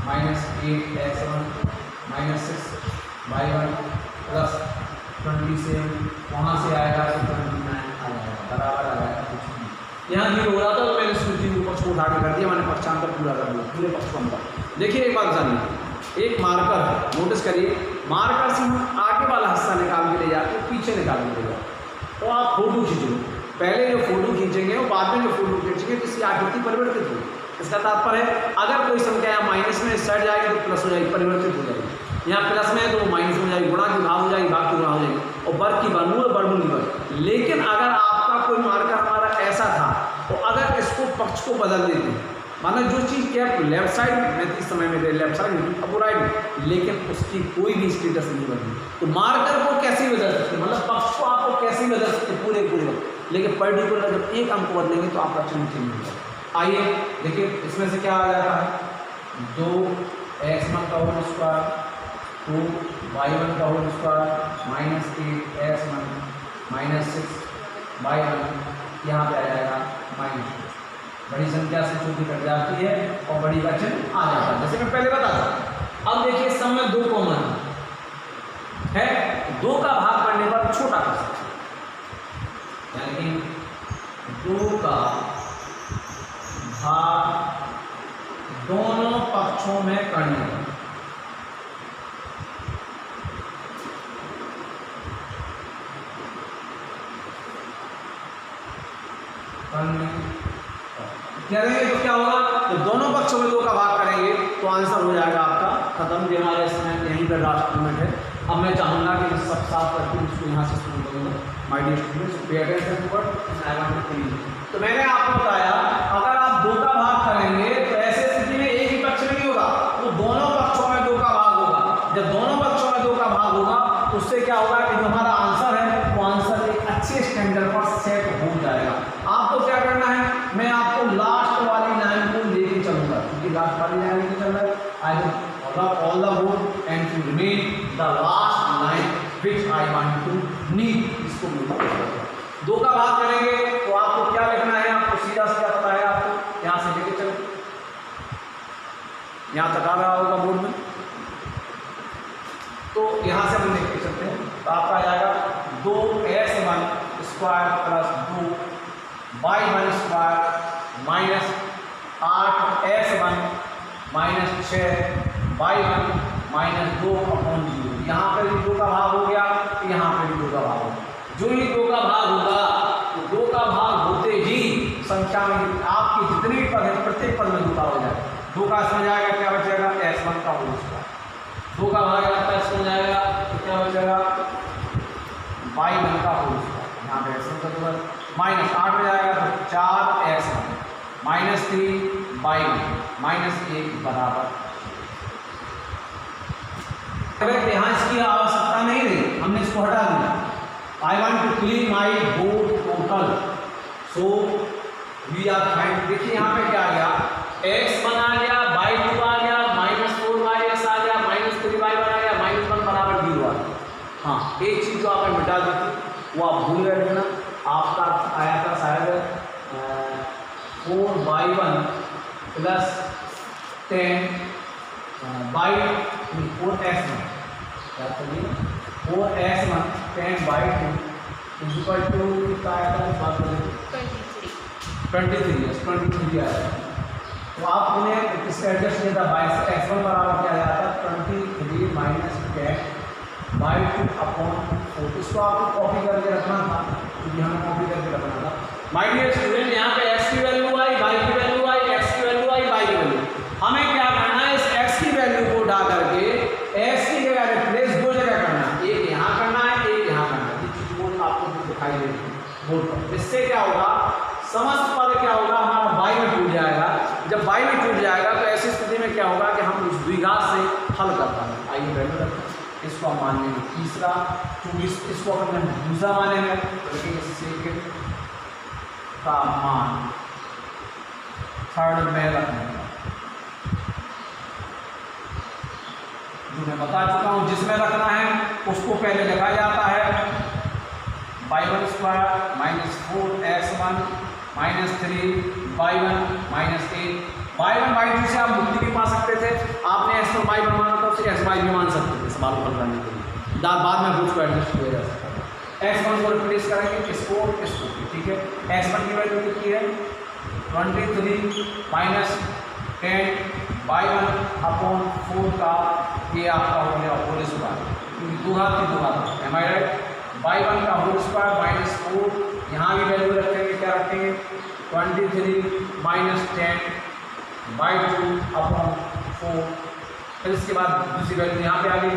minus 8x1 minus 6y1 plus 27, वहाँ से आएगा तो 29 आ जाएगा, बराबर आ जाएगा कुछ नहीं। यहाँ जीरो हो रहा था तो मैंने सूची पक्ष को उठा के कर दिया, मैंने पक्षांतर पूरा कर दिया, पूरे पक्ष को अंतर। देखिए एक बात जानिए, एक मार्कर है, नोटिस करिए, मार्कर से हम आगे वाला हिस्सा निकाल के ले जाते हैं, पीछे निकाल के ले जाते, तो आप फोटो खींच लो, पहले जो फोटो खींचेंगे और बाद में जो फोटो खींचेंगे तो इसकी आकृति परिवर्तित होगी। इसका तात्पर्य है अगर कोई संख्या यहाँ माइनस में इस साइड जाएगी तो प्लस हो जाएगी, परिवर्तित हो जाएगी। यहाँ प्लस में है तो वो माइनस में हो जाएगी, गुणा की भाग हो जाएगी, भाग की गुणा हो जाएगी, और वर्ग की वर्गमूल वर्गमूल की वर्ग। लेकिन अगर आपका कोई मार्कर हमारा ऐसा था तो अगर इसको पक्ष को बदल देते हैं, माना जो चीज़ क्या लेफ्ट साइड में इस समय में लेफ्ट साइड में अब राइट में, लेकिन उसकी कोई भी स्टेटस नहीं बदली, तो मार्कर को कैसे बदल सकते, मतलब पक्ष को आपको कैसे बदल सकते पूरे वक्त, लेकिन पर्टिकुलर जब एक अंक बदलेंगे तो आपका चिन्ह चेंज होगा। आइए देखिए इसमें से क्या आ जाता है, 2x1 का होल स्क्वायर 2y1 का होल स्क्वायर -8x1 -6y1, यहाँ पे आ जाएगा -2। बड़ी संख्या से छोटी कट जाती है और बड़ी का चिन्ह आ जाता है, जैसे मैं पहले बता था। अब देखिए सब में 2 कॉमन है, 2 का भाग करने पर छोटा कर सकते हैं, यानी कि 2 का भाग दोनों पक्षों में करने पर करेंगे तो क्या होगा, तो दोनों पक्षों में 2 का भाग करेंगे तो आंसर हो जाएगा आपका खत्म। ये हमारे इसमें यहीं पर लास्ट मोमेंट है। अब मैं चाहूँगा कि सब साफ करके इसको यहाँ से शुरू करूँगा। My dear students, pay attention to what I want to tell you. तो मैंने आपको बताया अगर आप 2 का भाग करेंगे तो ऐसे स्थिति में एक ही पक्ष में नहीं होगा, वो दोनों पक्षों में 2 का भाग होगा। जब दोनों पक्षों में 2 का भाग होगा तो उससे क्या होगा कि जो हमारा आंसर है वो आंसर एक अच्छे स्टैंडर्ड पर सेट हो जाएगा। आपको क्या करना है, मैं आपको लास्ट वाली लाइन को लेके चलूंगा, क्योंकि लास्ट वाली लाइन लेके चल रहा है। I will all the board and to remain the last line which I want to need. इसको 2 का भाग करेंगे तो आपको क्या लिखना है, आपको सीधा सीधा पता है, आपको यहाँ से लेके चलो, यहाँ तक आ रहा होगा बोर्ड में, तो यहाँ से हम लेके चलते हैं। तो आपका आ जाएगा 2x1 square plus 2y1 square minus 8x1 minus 6y1 minus 2/0। यहाँ पर भी 2 का भाग हो गया, यहाँ पर भी 2 का भाग हो गया। जो ही 2 का भाग होगा तो 2 का भाग होते ही संख्या में आपकी जितने पद है प्रत्येक पद में 2 का हो जाएगा। 2 का इसमें जाएगा, क्या बचेगा, x1 का होल स्क्वायर। 2 का भाग आता है इसमें जाएगा तो क्या बचेगा, y1 का होल स्क्वायर। यहाँ पे x1 का दूसरा माइनस 8 में जाएगा तो 4x1 माइनस 3y1 माइनस 1 बराबर। यहाँ इसकी आवश्यकता नहीं रही, हमने इसको हटा दिया। I want to clean my board total, so we are find। देखिए यहाँ पे क्या आ गया, x1 आ गया, y2 आ गया, -4y(x) आ गया, -3y1 आ गया, -1 बराबर 0 आ गया। हाँ, एक चीज़ जो आपने मिटा दी थी वो आप भूल गए थे ना, आपका आया था शायद 4y1 प्लस 4x1 क्या करिए 4x1 10/2 इक्वल टू कितना आया था, बात करें 23 आया। तो आपने इसका एडजस्ट किया था, x1 बराबर क्या आया था 23 माइनस 10/2/4। इसको आपको कॉपी करके रखना था, क्योंकि हमें कॉपी करके रखना था। माय डियर स्टूडेंट, यहाँ पे x की वैल्यू आई, y की वैल्यू आई, x की वैल्यू आई, y की वैल्यू। हमें क्या करना है, इस x की वैल्यू को उठा करके x की जगह रिप्लेस 2 जगह करना है, एक यहाँ करना है, एक यहाँ करना है। ये चीज बोर्ड आपको दिखाई देगी बोर्ड पर। इससे क्या होगा, समस्त पद क्या होगा हमारा y में टूट जाएगा। जब y में टूट जाएगा तो ऐसी स्थिति में क्या होगा कि हम उस द्विघात से हल कर पाएंगे। आइए वैल्यू रखते हैं, इसको हम मान लेंगे तीसरा, क्योंकि इसको अगर हम दूसरा मानेंगे लेकिन सेकेंड का मान थर्ड में रखने का, जो मैं बता चुका हूँ जिसमें रखना है उसको पहले लिखा जाता है y1 square minus 4x1 minus 3y1 minus 8। y1 y2 से आप मुक्ति भी पा सकते थे, आपने x पर y1 माना तो उसे x y भी मान सकते थे सवाल हल करने के लिए। बाद में उसको एडजस्ट किया जा सकता है। x1 को रिप्लेस करेंगे इसको, ठीक है। x1 की वैल्यू कितनी है 23 माइनस 10y1/4 का ये आपका हो गया होल स्क्वायर, क्योंकि 2 घात की 2 घात, एम आई राइट। y1 का होल स्क्वायर माइनस 4, यहाँ भी वैल्यू रखेंगे, क्या रखेंगे 23 माइनस 10 बाई 2 अपॉन 4। फिर इसके बाद दूसरी वैल्यू यहाँ पे आ गई,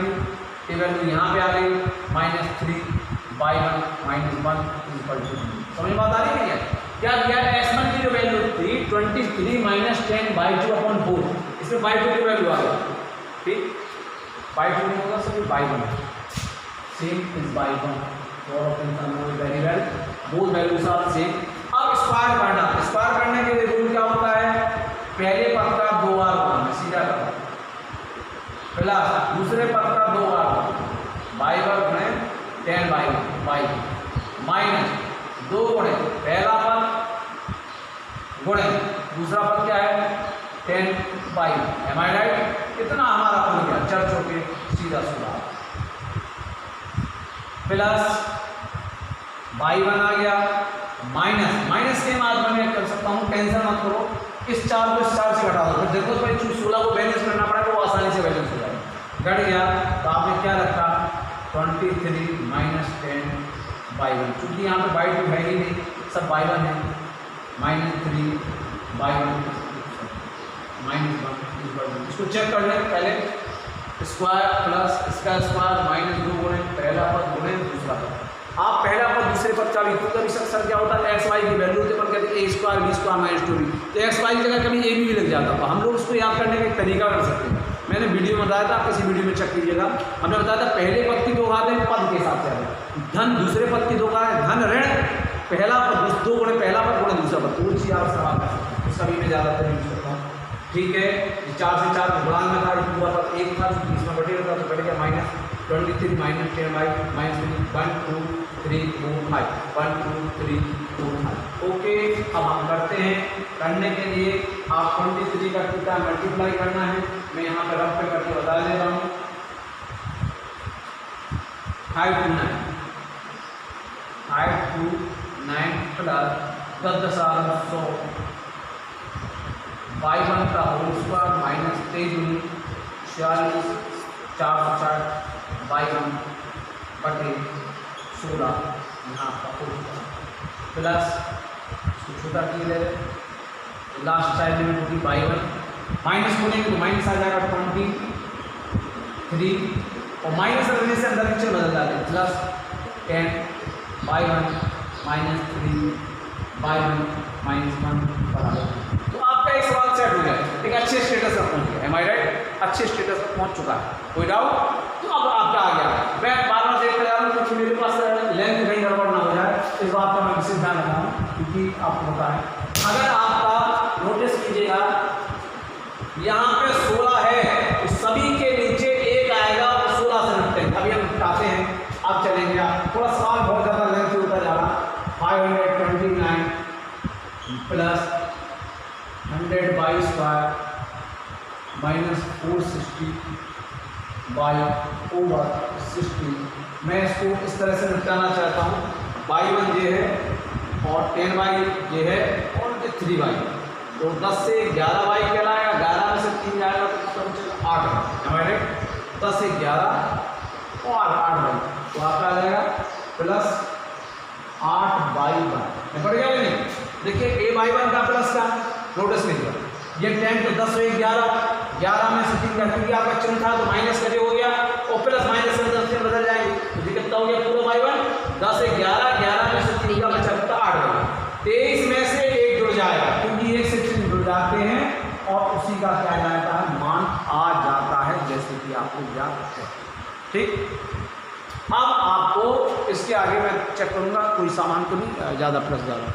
ये वैल्यू यहाँ पे आ गई -3/1 -1 समझ में बात आ रही है क्या दिया है? x1 की जो वैल्यू थी 23 - 10/2 अपॉन 4, इसमें बाई 2 की वैल्यू आ गई, ठीक, बाई 2 नहीं होगा सभी बाई 1, सेम इज बाई 1, और option note very well, both values are same. अब स्क्वायर करने के लिए रूल क्या होता है? पहले पद का 2 बार गुणा, सीधा करना, प्लस दूसरे पद का 2 बार बाई 1 गुणे 10/1 माइनस 2 गुणे पहला पद गुणे दूसरा पद क्या है 10/1, एम आई राइट? इतना हमारा बन गया चर चौके सीधा सुधार, प्लस बाई 1 आ गया, माइनस के बाद मैं कर सकता हूँ, टेंशन मत करो, इस 4 को इस 4 से घटा दो, फिर देखो भाई 16 को बैलेंस करना पड़ेगा, वो आसानी से बैलेंस हो जाएगा। घट गया तो आपने क्या रखा 23 - 10/1, चूंकि यहाँ पे बाई 2 है ही नहीं, सब बाई 1 है, -3/1 -1, इसको चेक कर लें पहले, स्क्वायर प्लस इसका स्क्वायर -2 गुणे पहला पद गुणे दूसरा पद, आप पहला पद दूसरे पद का भी, कभी अक्सर क्या होता है एक्स वाई की वैल्यू होती है, कहते हैं a² b² - 2b, तो एक्स वाई की जगह कभी ए भी लग जाता है, हम लोग उसको याद करने का एक तरीका कर सकते हैं, मैंने वीडियो में बताया था, आप किसी वीडियो में चेक कीजिएगा, हमने बताया था पहले पद की 2 घात है पद के हिसाब से आएगा, धन दूसरे पद की 2 घात है, धन ऋण पहला पद 2 गुणे पहला पद गुणे दूसरा पद, तो वो चीज़ आप सवाल कर सकते हैं, उसका भी मैं ज़्यादातर यूज करता हूँ, ठीक है। 4 से 4 गुणान में था, पूरा पद 1 था, इसमें बढ़े रहता तो बढ़ गया -23 - 10/3 -1 2 3 4 5 1 2 3 4 5 ओके। अब हम करते हैं, करने के लिए आप 23 का कितना मल्टीप्लाई करना है, मैं यहाँ पर रफ पे करके बता देता हूँ, 5 2 9 प्लस 10 100 बाई 1 का होल स्क्वायर -23 40 460 बाई 1 बटे 16 यहाँ का होल स्क्वायर प्लस छोटा की ले लास्ट साइड में होगी बाई 1 माइनस बोलेंगे तो माइनस आ जाएगा 23 और माइनस करने से अंदर नीचे बदल जाते हैं, प्लस 10/1 -3/1 -1 बराबर। तो आपका एक सवाल सेट हो गया, एक अच्छे स्टेटस पर पहुंच गया, एम आई राइट? अच्छे स्टेटस पर पहुंच चुका है, कोई डाउट? तो अब आपका आ गया, मैं बार-बार देखता जा रहा हूँ क्योंकि मेरे पास लेंथ कहीं गड़बड़ ना हो जाए, इस बात का मैं विशेष ध्यान रखा हूँ, क्योंकि आपको पता है अगर आपका नोटिस कीजिएगा यहाँ पे 16 है तो सभी के नीचे 1 आएगा और 16 से निपटे, अभी हम निपटाते हैं, आप चलेंगे, आप थोड़ा सवाल बहुत ज़्यादा लेंथ होता जा रहा, 529 प्लस 100/² -460 /over 60, मैं इसको इस तरह से निपटाना चाहता हूँ, बाई 1 ये है और 10/, ये है और 3/, तो 10 से 11/, कहलाएगा, 11 में से 3 जाएगा तो बचेगा 8, हमारे 10 से 11 और 8/, तो आपका आ जाएगा प्लस 8/1, बढ़ गया नहीं? देखिए a/1 का प्लस का नोटिस कीजिएगा, ये 10 तो 10 से 11 में से 3 क्योंकि आपका चिन्ह था तो माइनस करके हो गया और प्लस माइनस से 10 से बदल जाएंगे, तो कितना हो गया पूरा बाई 1, 10 से 11 में से 3 का बचा कितना 8 होगा, 23 में से 1 जुड़ जाएगा क्योंकि 1 से 3 जुड़ जाते हैं और उसी का क्या जाता है मान आ जाता है, जैसे कि आपको याद है, ठीक। अब आपको इसके आगे मैं चेक करूंगा कोई सामान तो नहीं ज़्यादा प्लस ज़्यादा।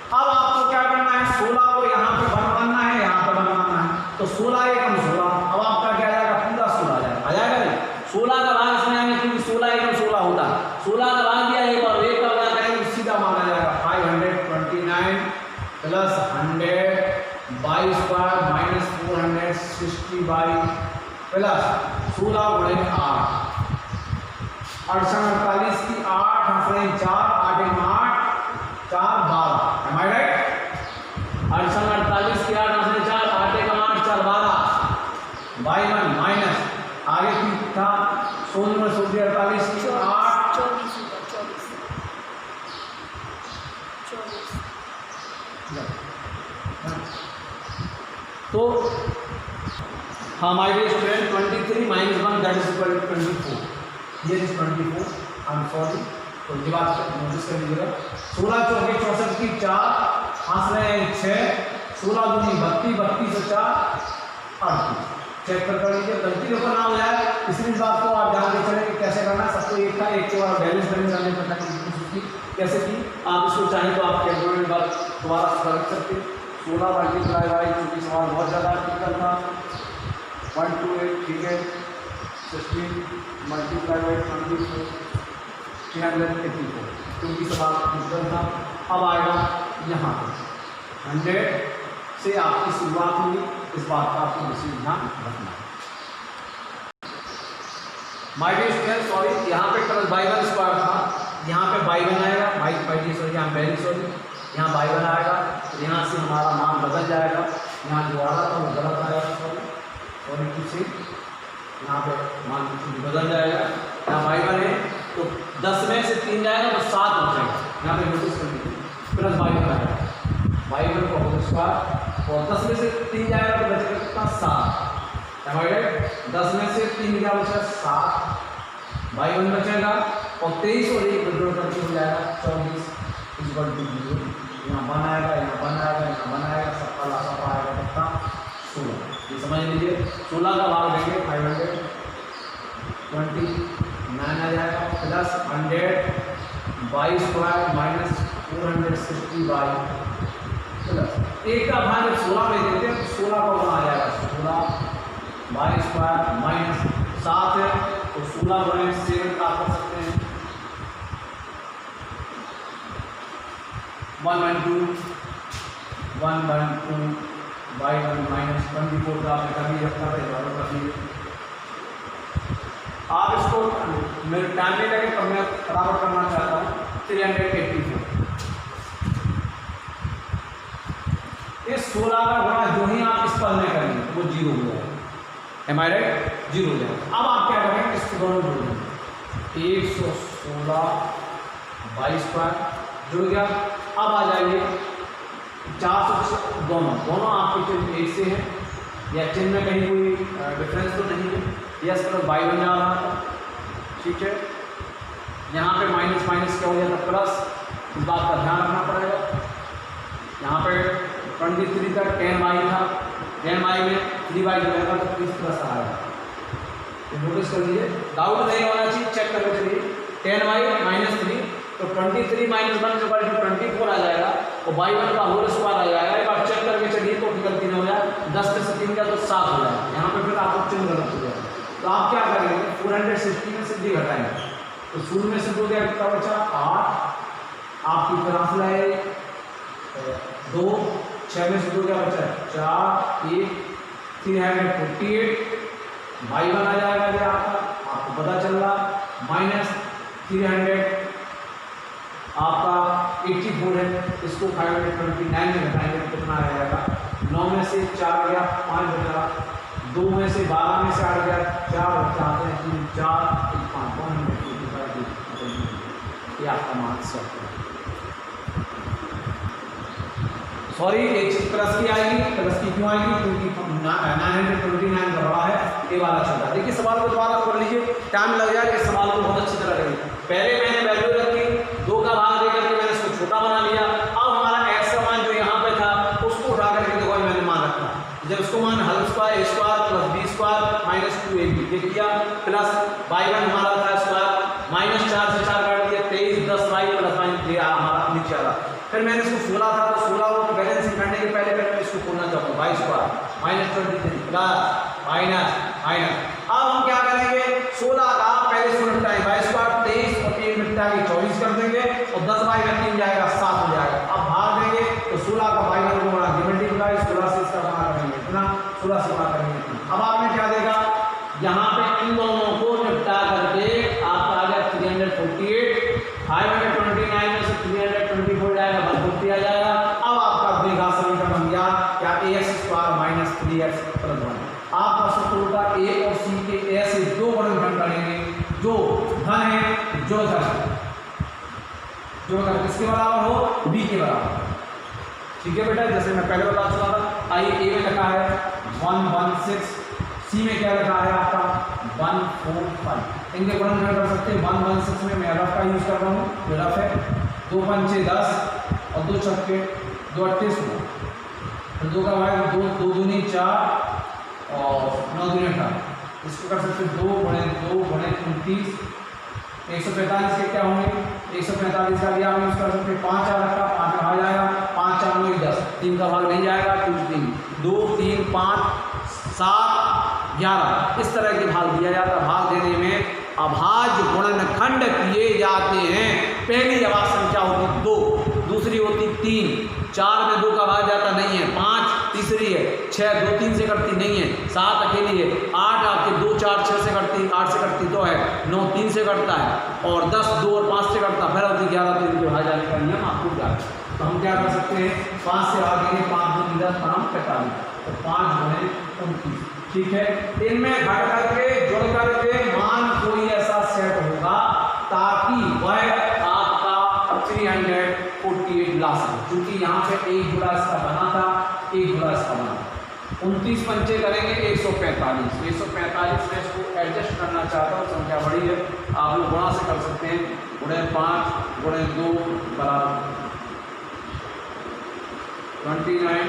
अब आपको क्या करना है, 16 को यहाँ पे बनवाना है, यहाँ पर बनवाना है, तो 16 एकम 16, अब आपका क्या जाएगा पूरा 16 जाएगा, आ जाएगा नहीं? 16 का भाग इसमें आएंगे क्योंकि 16 एकम 16 होता है, 16 का भाग दिया एक और 1 का भाग करेंगे सीधा माना जाएगा 529 प्लस 100/² -460 प्लस 16 गुणे 8 48 की 8 हंसने 4 8 1 8 4 12, एम आई राइट? 48 की 8 हंसने 4 8 1 8 4 12 बाई 1 माइनस आगे की था 16 में 48 की 8 24 तो हाँ my dear student 23 minus 1 that is equal to 24, ये इज 24, आई एम सॉरी। तो ये बात नोटिस कर लीजिएगा। 16 चौके 64 की 4, हाथ में 6, 16 दूनी 32, 32 से 4 38। चेक कर लीजिए, गलती ऊपर ना हो जाए, इसलिए इस बात को आप जान के चले कि कैसे करना है। सबको एक का एक के बाद बैलेंस करने जाने पड़ता है कैसे की। आप इसको चाहें तो आप कैलकुलेटर में बात दोबारा कर सकते हैं। 16 मल्टीप्लाई बाई, क्योंकि सवाल बहुत ज़्यादा टिपिकल था, 128, ठीक है। 16 मल्टीप्लाई बाई 24, 384, क्योंकि सवाल टिपिकल था। अब आएगा यहाँ पर 100 से आपकी शुरुआत हुई, इस बात का आपको विशेष ध्यान रखना है। माय डियर स्टूडेंट सॉरी, यहाँ पे ट्रस बाई वन स्क्वायर था, यहाँ पे बाई वन आएगा, बाई डी सॉरी, यहाँ वेरी सॉरी, यहाँ बाई वन आएगा, तो यहाँ से हमारा मान बदल जाएगा। यहाँ जो आ रहा था वो गलत आएगा, सॉरी टू से, यहाँ पे मान बदल जाएगा। यहाँ बाई वन है तो 10 में से 3 जाएगा तो 7 बचेगा। यहाँ पे नोटिस कर लीजिए, प्लस बाई वन आएगा, बाई वन का होल स्क्वायर, और 10 में से 3 जाएगा तो बचेगा कितना 7। 10 में से 3 क्या बचेगा 7, बाई वन बचेगा, और 23 और 1 विड्रॉ करके हो जाएगा 24 इक्वल टू 0। यहाँ 1 आएगा, यहाँ 1 आएगा, यहाँ 1 आएगा, सबका लासा आएगा कितना 16। ये समझ लीजिए, 16 का भाग देंगे 529 आ जाएगा, plus 100 by square minus 460 by, plus 1 का भाग 16 में देते हैं तो 16 का 1 आ जाएगा, 16 बाई स्क्वायर माइनस 7 है तो 16 गुणे 7 प्राप्त कर सकते हैं, 112 बाई 1 माइनस 24 का आपने कभी रखा था, कभी आप इसको मेरे टाइम में लगे, तो मैं बराबर करना चाहता हूँ 384। इस 16 का गुणा जो ही आप इस पद में करेंगे वो 0 हो जाएगा, एम आई राइट, 0 हो जाएगा। अब आप क्या करेंगे, इसको दोनों जोड़ देंगे, 116 बाई स्क्वायर जुड़ गया। अब आ जाइए 400, दोनों आपके चिन्ह एक से हैं, या चिन्ह में कहीं कोई डिफरेंस तो नहीं है, यस प्लस बाई वन जा रहा था, ठीक है। यहाँ पे माइनस माइनस क्या हो जाता प्लस, इस बात का ध्यान रखना पड़ेगा। यहाँ पे 23 का 10 बाई था, 10 बाई में 3 बाई जाएगा तो 30 प्लस आएगा, तो नोटिस कर लीजिए, डाउट नहीं होना चाहिए, चेक करके चलिए। 10 बाई माइनस 3 तो 23 माइनस 1 जो 24 आ जाएगा, और बाई वन का होल स्क्वायर आ जाएगा। एक बार चेक करके चलिए तो गलती नहीं हो जाए, 10 में से 3 का तो 7 हो जाएगा, यहाँ पे फिर आपको चिन्ह गलत हो जाएगा। तो आप क्या करेंगे, 460 में से 3 घटाएंगे, तो शून्य में से 2 गया, कितना बचा 8, आपकी तरफ लाए 2, 6 में से 2 क्या बचा 4, 1, 348 बाई वन आ जाएगा ये आपको पता चल रहा, माइनस 300 आपका 84 है, इसको 529 में घटाएंगे तो कितना आ जाएगा, 9 में से 4 गया 5 बचा, 2 में से 12 में से 8 गया 4 बचा, 3 4 1 5 185, ये आपका मार्क्स है। सॉरी एक चीज प्लस की आएगी, प्लस की क्यों आएगी, क्योंकि 929 का बड़ा है, ये वाला चल रहा है। देखिए सवाल को दोबारा कर लीजिए, टाइम लग जाएगा, इस सवाल को बहुत अच्छी तरह करिए। पहले मैंने वैल्यू रखी, 2 का भाग दे करके मैंने इसको छोटा बना लिया। अब हमारा एक्स का मान जो यहाँ पे था उसको उठा करके देखो मैंने मान रखा, जब उसको मान हल square a square plus b square minus 2ab ये किया, प्लस बाई वन हमारा था स्क्वायर, माइनस 4 से 4 काट दिया, 23 10 बाई प्लस माइनस 3 हमारा नीचे आ रहा। फिर मैंने इसको 16 था तो 16 को बैलेंस करने के पहले मैं इसको खोलना चाहूँगा, by square minus 23 plus minus minus. अब हम क्या करेंगे, 16 का पहले इसको निपटाएंगे, बाई स्क्वायर 23 और 3 निपटा के 24 कर देंगे, और 10 बाई का 3 जाएगा 7 हो जाएगा। अब भाग देंगे तो 16 का बाई का गुणा मल्टीप्लाई 16 से इसका गुणा करेंगे इतना, 16 से गुणा करेंगे इतना। अब आपने क्या देगा, यहाँ पे इन दोनों को निपटा करके आपका आ गया 348, 529 में से 324 जाएगा 150 आ जाएगा। अब आपका द्विघात समीकरण बन गया क्या, ax square minus 3x plus 1। आपका सूत्र होगा a और c के a से 2 गुणनखंड करेंगे, जो धन है जो धन किसके बराबर हो, b के बराबर, ठीक है बेटा, जैसे मैं पहले बता चुका था। आई ए में लिखा है 116, सी में क्या लिखा है आपका 145। इनके गुणनखंड कर सकते हैं। 116 में मैं रफ का यूज कर रहा हूँ, जो रफ है 2 पंचे 10 और 2 छक्के 2 अट्ठे 16, तो 2 का भाग 2 2 दूनी 4 और 9 दूनी 18। इसको कर सकते हैं 2 गुणे 2 गुणे 29। 145 के क्या होंगे, 145 का भी आप यूज कर सकते हैं। 5 आ रखा, 5 आ जाएगा, 5 4 9 10, 3 का भाग नहीं जाएगा, 2 2 3 5 7 11, इस तरह के भाग दिया जाता है। भाग देने में अभाज्य गुणनखंड किए जाते हैं। पहली अभाज्य संख्या होती 2, दूसरी होती 3, 4 में 2 का भाग जाता नहीं है, 5 तीसरी है, 6 2 3 से कटती नहीं है, 7 अकेली है, 8 आपके 2 4 6 से कटती, 8 से कटती 2 है, 9 3 से कटता है और 10 2 और 5 से कटता, फिर होती 11, तो इनके भाग जाने का नियम आपको क्या है। तो हम क्या कर सकते हैं, 5 से आगे 5 2 10 45, तो 5 गुणे 29, ठीक है। इनमें घट करके जुड़ करके मान कोई ऐसा सेट होगा ताकि वह आपका 348 ला सके, क्योंकि यहाँ पे एक जुड़ा इसका बना था, एक जुड़ा इसका बना। 29 पंचे करेंगे 145, 145 में इसको एडजस्ट करना चाहता हूँ, संख्या बड़ी है, आप लोग गुणा से कर सकते हैं। गुणे 5 गुणे 2 बराबर 29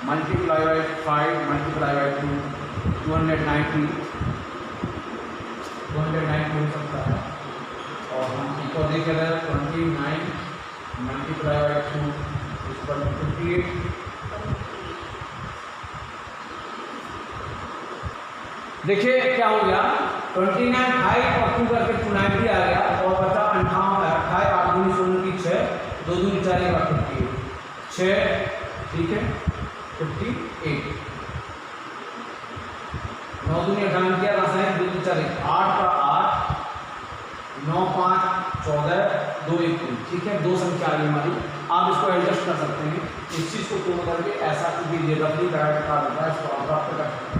मल्टीप्लाई बाई 5 मल्टीप्लाई बाई 2 290 हो सकता है। और हम इसको देखें 29 मल्टीप्लाई बाई 2 इस पर 58। देखिए क्या हो गया, 29 5 और 2 करके 290 आ गया और बचा 58 28 8 दूनी 16 की 6 2 दूनी 4 58 6, ठीक है 58 9 दूनी 18 किया 2 दूनी 4 8 का 8 9 5 14 2 1 3, ठीक है। 2 संख्या आ गई हमारी। आप इसको एडजस्ट कर सकते हैं, इस चीज़ को तोड़ करके ऐसा क्योंकि रफली डायरेक्ट का होता है, इसको आप प्राप्त कर सकते हैं।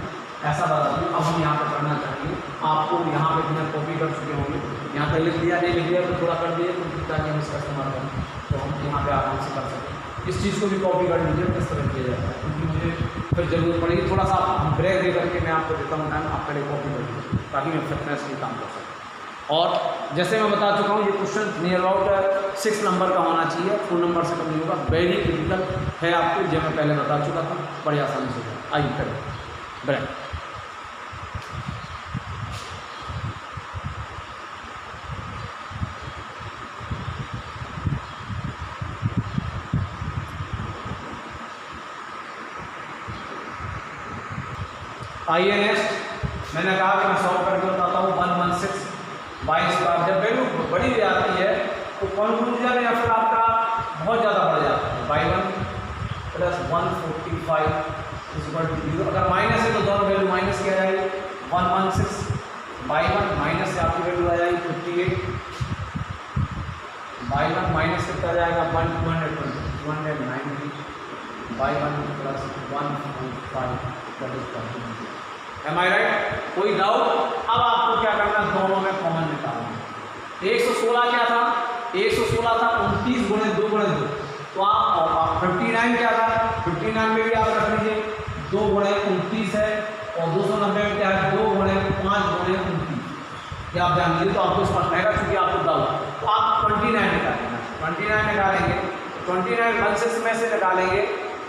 ऐसा बता दूँ, अब हम यहाँ पर करना चाहेंगे, आपको यहाँ पे बिना कॉपी कर चुके होंगे, यहाँ पर लिख दिया, नहीं लिख दिया तो थोड़ा कर दिए, तो ताकि हम इसका इस्तेमाल करें, तो हम यहाँ पे आराम से कर सकते। इस चीज़ को भी कॉपी कर लीजिए, किस तरह किया जाता है, क्योंकि मुझे फिर जरूरत पड़ेगी। थोड़ा सा हम ब्रेक दे करके मैं आपको देता हूँ टाइम, आप पहले कॉपी कर लीजिए ताकि मैं फिटनेस भी काम कर सकूँ। और जैसे मैं बता चुका हूँ, ये क्वेश्चन नियर अबाउट 6 नंबर का होना चाहिए, 4 नंबर से कम नहीं होगा। वेरी क्रिटिकल है आपको, जो मैं पहले बता चुका था, बड़ी आसानी से। आइए करें ब्रेक। आइए नेक्स्ट, मैंने कहा कि मैं सॉल्व करके बताता हूँ। 116 22 का जब वैल्यू बड़ी हो जाती है तो कॉन्क्लूजन या फिर आपका बहुत ज़्यादा बढ़ जाता है। 51 प्लस 145 0, अगर माइनस है तो दोनों वैल्यू माइनस किया जाएगी। 116 51 माइनस से आपकी वैल्यू आ जाएगी 58, 51 माइनस कितना जाएगा 290 51 plus 145 that is 40। Am I right? कोई डाउट? अब आपको क्या करना है, दोनों में कॉमन निकालना। 116 क्या था, 116 था 29 गुणे 2 गुणे 2, तो आप 59 क्या था, 59 में भी आप रख लीजिए 2 गुणे 29 है, और 290 में क्या है 2 गुणे 5 गुणे 29। ये आप ध्यान दीजिए, तो आपको स्पष्ट रहेगा, क्योंकि आपको डाउट। तो आप 29 निकालेंगे, 29 निकालेंगे, 29 16 में से निकालेंगे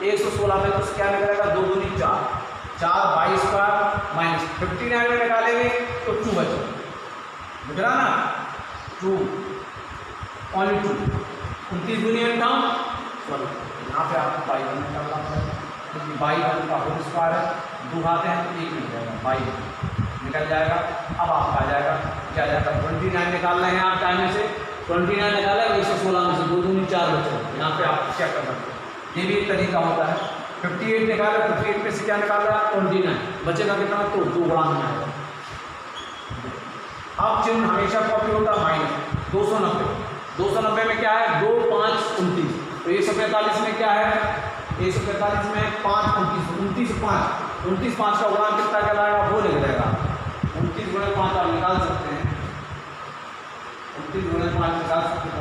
116 में, तो क्या निकलेगा 2 दूनी 4 4 22 का माइनस 59 में निकालेंगे तो 2 बचे, बुझ रहा ना, 2 ओनली 2 29 दूनी 58, सॉरी यहाँ पे आपको 52 निकालना पड़ेगा, क्योंकि 52 का होल स्क्वायर है, 2 आते हैं तो 1 मिल जाएगा, 22 निकल जाएगा। अब आपका आ जाएगा क्या जाएगा 29 निकाल रहे हैं आप टाइम में से, 29 निकाला 116 में से 2 दूनी 4 बचे, यहाँ पे आप क्या कर सकते हैं, ये भी एक तरीका होता है। 58 निकाला, 58 में से क्या निकाल रहा है 29, बचेगा कितना, तो 2 गुणा में आएगा। अब चिन्ह हमेशा कॉपी होता है माइनस। 290 में क्या है 2 5 29, तो 145 में क्या है 145 में 5 29 29 5 का गुणा कितना कहलाएगा, वो लिख देगा 29 गुणे 5 आप निकाल सकते हैं, 29 गुणे 5 निकाल सकते हैं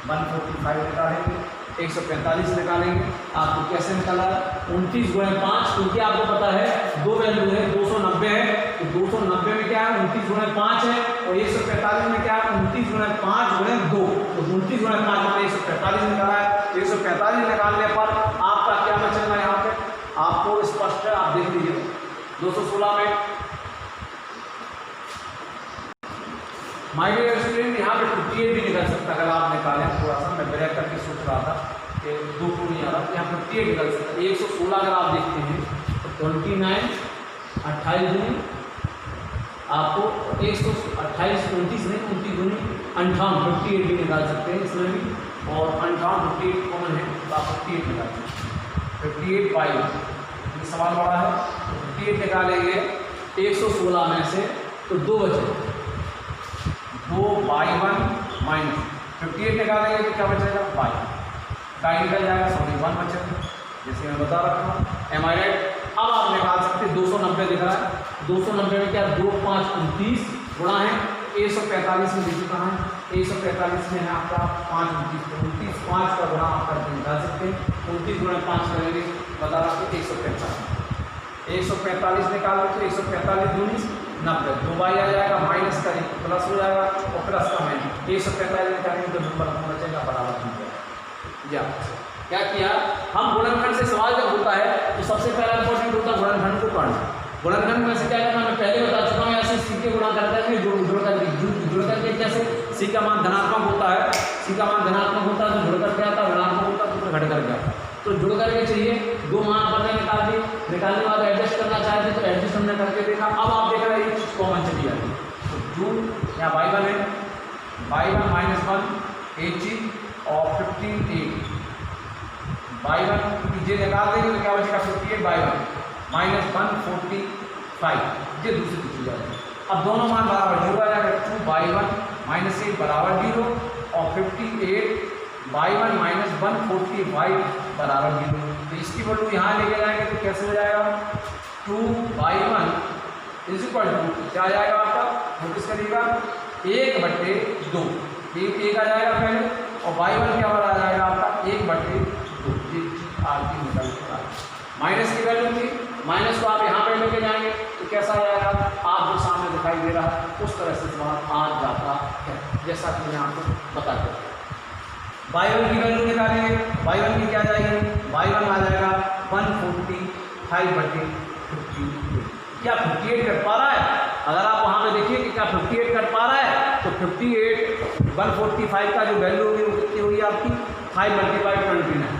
145 निकालेंगे, 145 निकालेंगे। आपको कैसे निकाला? 29 गुणे 5, क्योंकि आपको पता है दो वैल्यू है, 290 है, तो 290 में क्या है 29 गुणे 5 है, और 145 में क्या है 29 गुणे 5 गुणे 2, तो 29 गुणे 5 माने 145 निकाला है। 145 निकालने पर आपका क्या बचेगा? यहाँ पे आपको स्पष्ट है, आप देख लीजिए 216 में माय डियर स्टूडेंट यहाँ पे 58 भी निकल सकता है। अगर आप निकालें थोड़ा सा, मैं ब्रेक करके सोच रहा था कि 2 को नहीं आ रहा, यहाँ 58 निकल सकता है। 116 अगर आप देखते हैं तो 29 28 गुनी आपको 128 29 नहीं 29 गुनी 58 58 भी निकाल सकते हैं इसमें भी, और 58 58 कॉमन है तो आप 58 निकाल सकते हैं। 58 बाई ये सवाल बड़ा है, 58 निकालेंगे 116 में से तो 2 बचे, 2 बाई 1 माइनस 58 निकालेंगे तो क्या बचेगा? बाई का निकल जाएगा, सॉरी 1 बचेगा, जैसे मैं बता रहा था। M I right? अब आप निकाल सकते 290 दिख रहा है, 290 में क्या 2 5 29 गुणा है 145 में देखिए कहाँ है, 145 में है आपका 5 29 5 का गुणा आप करके निकाल सकते हैं। 29 गुणा 5 करेंगे बता रहा हूँ 145 निकालो तो 145 19 90, 2 बाई आ जाएगा, माइनस करें प्लस हो जाएगा, और प्लस का माइनस 145 निकालेंगे तो नंबर बचेगा बराबर हो जाएगा। क्या किया हम? गुणनखंड से सवाल जब होता है तो सबसे पहला इंपॉर्टेंट होता है गुणनखंड को पढ़ना। गुणनखंड में से क्या करना, मैं पहले बता चुका हूँ, ऐसे सी के गुणा करते हैं जुड़ करके कैसे सी का मान धनात्मक होता है, सी का मान धनात्मक होता है तो जुड़ करके आता है, ऋणात्मक होता है तो घट करके आता है। तो जुड़ करके चाहिए 2 मान पर निकाल दी, निकालने के बाद एडजस्ट करना चाहते तो एडजस्ट हमने करके देखा। अब आप देख रहे हैं ये चीज़ कॉमन चली जाती है, तो जून यहाँ बाई 1 है, बाई 1 माइनस 1 एक चीज और 58 बाई 1 ये निकाल देंगे तो क्या बचेगा 58 बाई 1 माइनस 145, ये दूसरी चीज आ जाएगी। अब दोनों मान बराबर 0 आ जाएगा, 2 बाई 1 माइनस 8 बराबर 0 और 58 बाई 1 माइनस 145 बराबर 0। तो इसकी वैल्यू यहाँ लेके जाएंगे तो कैसे हो जाएगा 2 बाई 1 इज इक्वल टू क्या आ जाएगा आपका, नोटिस करिएगा 1/2, एक आ जाएगा पहले, और बाई 1 क्या आ जाएगा आपका 1/2, ये चीज आपकी निकल के माइनस की वैल्यू थी, माइनस को आप यहाँ पे लेके जाएंगे तो कैसा आ जाएगा, आप जो सामने दिखाई दे रहा है उस तरह से सवाल आ जाता है, जैसा कि मैं आपको बता दूँ। बाई 1 की वैल्यू निकालेंगे, बाई 1 की क्या जाएगी, बाई 1 आ जाएगा 145/58, क्या 58 कर पा रहा है? अगर आप वहाँ पे देखिए कि क्या 58 कर पा रहा है तो 58 145 का जो वैल्यू होगी वो कितनी होगी आपकी 5 × 29,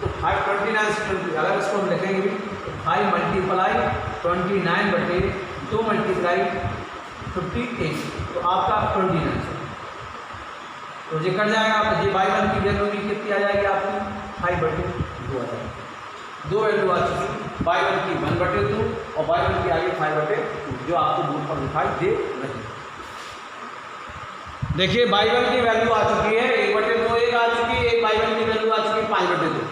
तो 5 29 से 20, अगर इसको हम लिखेंगे भी तो 5 × 29/2 × 58 तो आपका 29, तो ये कट जाएगा आपका, ये बाई 1 की वैल्यू भी कितनी आ जाएगी आपकी 5/2 आ जाएगी। 2 वैल्यू आ चुकी, बाई 1 की 1/2 और बाई 1 की आगे 5/2 जो आपको बोर्ड पर दिखाई दे रही है। देखिए बाई 1 की वैल्यू आ चुकी है 1/2, एक आ चुकी है, एक बाई 1 की वैल्यू आ चुकी है 5/2।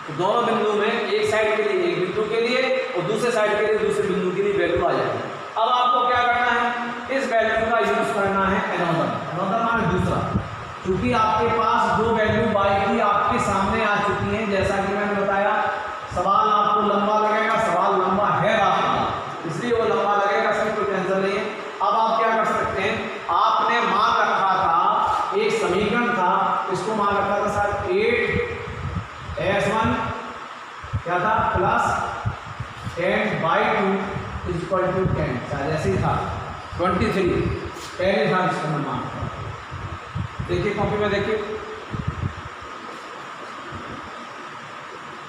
तो दोनों बिंदु में एक साइड के लिए एक बिंदु के लिए और दूसरे साइड के लिए दूसरे बिंदु के लिए वैल्यू आ जाएगी। अब आपको क्या करना है, इस वैल्यू का यूज करना है एनोदर माने दूसरा, क्योंकि आपके पास 2 वैल्यू बाई की आपके सामने आ चुकी हैं। जैसा कि मैंने बताया सवाल आपको लंबा लगेगा, सवाल लंबा है आपका इसलिए वो लंबा लगेगा, इसमें कोई टेंशन नहीं है। अब आप क्या कर सकते हैं, आपने मान रखा था एक समीकरण था, इसको मान रखा था सर 8s1 क्या था प्लस 10/2 इज इक्वल टू 10, शायद ऐसे ही था 23 पहले था इसको मैं मान। देखिए कॉपी में देखिए,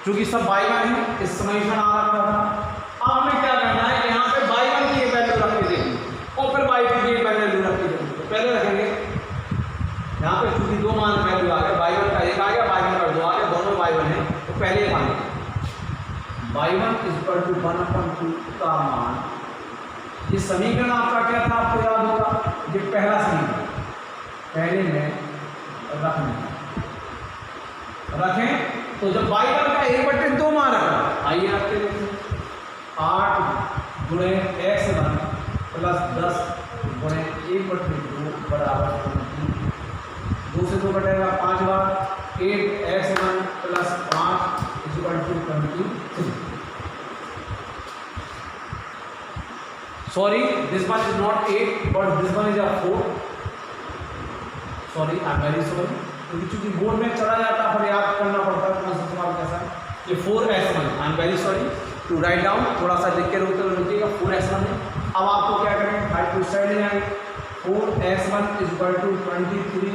क्योंकि सब बाई 1 है इस समीकरण आ रखा था। अब हमें क्या करना है कि यहाँ पे बाई 1 की एक वैल्यू रख के देंगे और फिर बाई 2 की एक वैल्यू रख के देंगे। तो पहले रखेंगे यहाँ पे, क्योंकि 2 मान वैल्यू आ गए, बाई 1 का 1 आ गया, बाई 1 का 2 आ गया, दोनों बाई 1 है, तो पहले मान बाई 1 इज इक्वल टू 1/2 का मान। ये समीकरण आपका क्या था आपको याद होगा, ये पहला समीकरण पहले में रखें तो जब बाई 1 का 1/2 मान रखा, आइए आपके लिए 8 गुणे x1 प्लस 10 गुणे 1/2 बराबर 2 से 2 कटेगा 5 बार, 8x1 Sorry, this one is not 8, but this one is a 4. Sorry, I am very sorry. क्योंकि चूंकि बोर्ड में चला जाता है, फिर याद करना पड़ता है कौन सा सवाल कैसा है। ये 4s1, I am very sorry to write down, थोड़ा सा लिख के रुकिएगा। 4s1 है। अब आपको क्या करेंगे, 5 टू साइड ले जाएंगे। 4s1 is equal to 23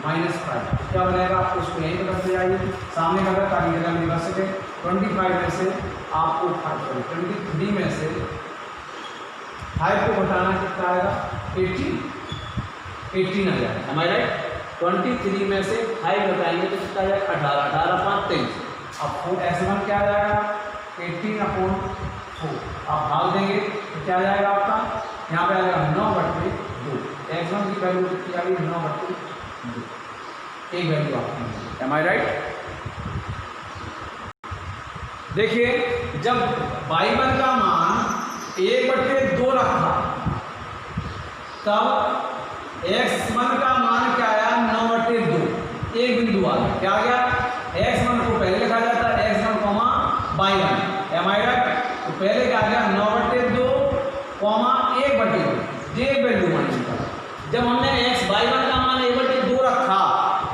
minus 5 क्या बनेगा, आपको इसको यहीं पर करते जाइए, सामने का ताकि जगह मिल सके। 25 में से आपको 23 में से 5 को घटाना कितना आएगा, 18 आ जाएगा। M I right. 23 में से 5 घटाएंगे तो कितना आ जाएगा, 18, 18 5 23। अब 4s1 क्या आ जाएगा, 18/4। आप भाग देंगे तो क्या आ जाएगा आपका, यहाँ पे आ जाएगा 9/2। s1 की वैल्यू कितनी आ गई, 9/2, एक वैल्यू आपकी। M I right. देखिए जब y1 का मान 1/2 रखा, तब x1 का मान क्या आया, 9/2। एक बिंदु आ गया, क्या आ गया, x1 को पहले लिखा जाता है x1, y1। M I right. तो पहले क्या आ गया, 9/2, 1/2, ये एक वैल्यू मान लिखा। जब हमने y1 का मान 1/2 रखा,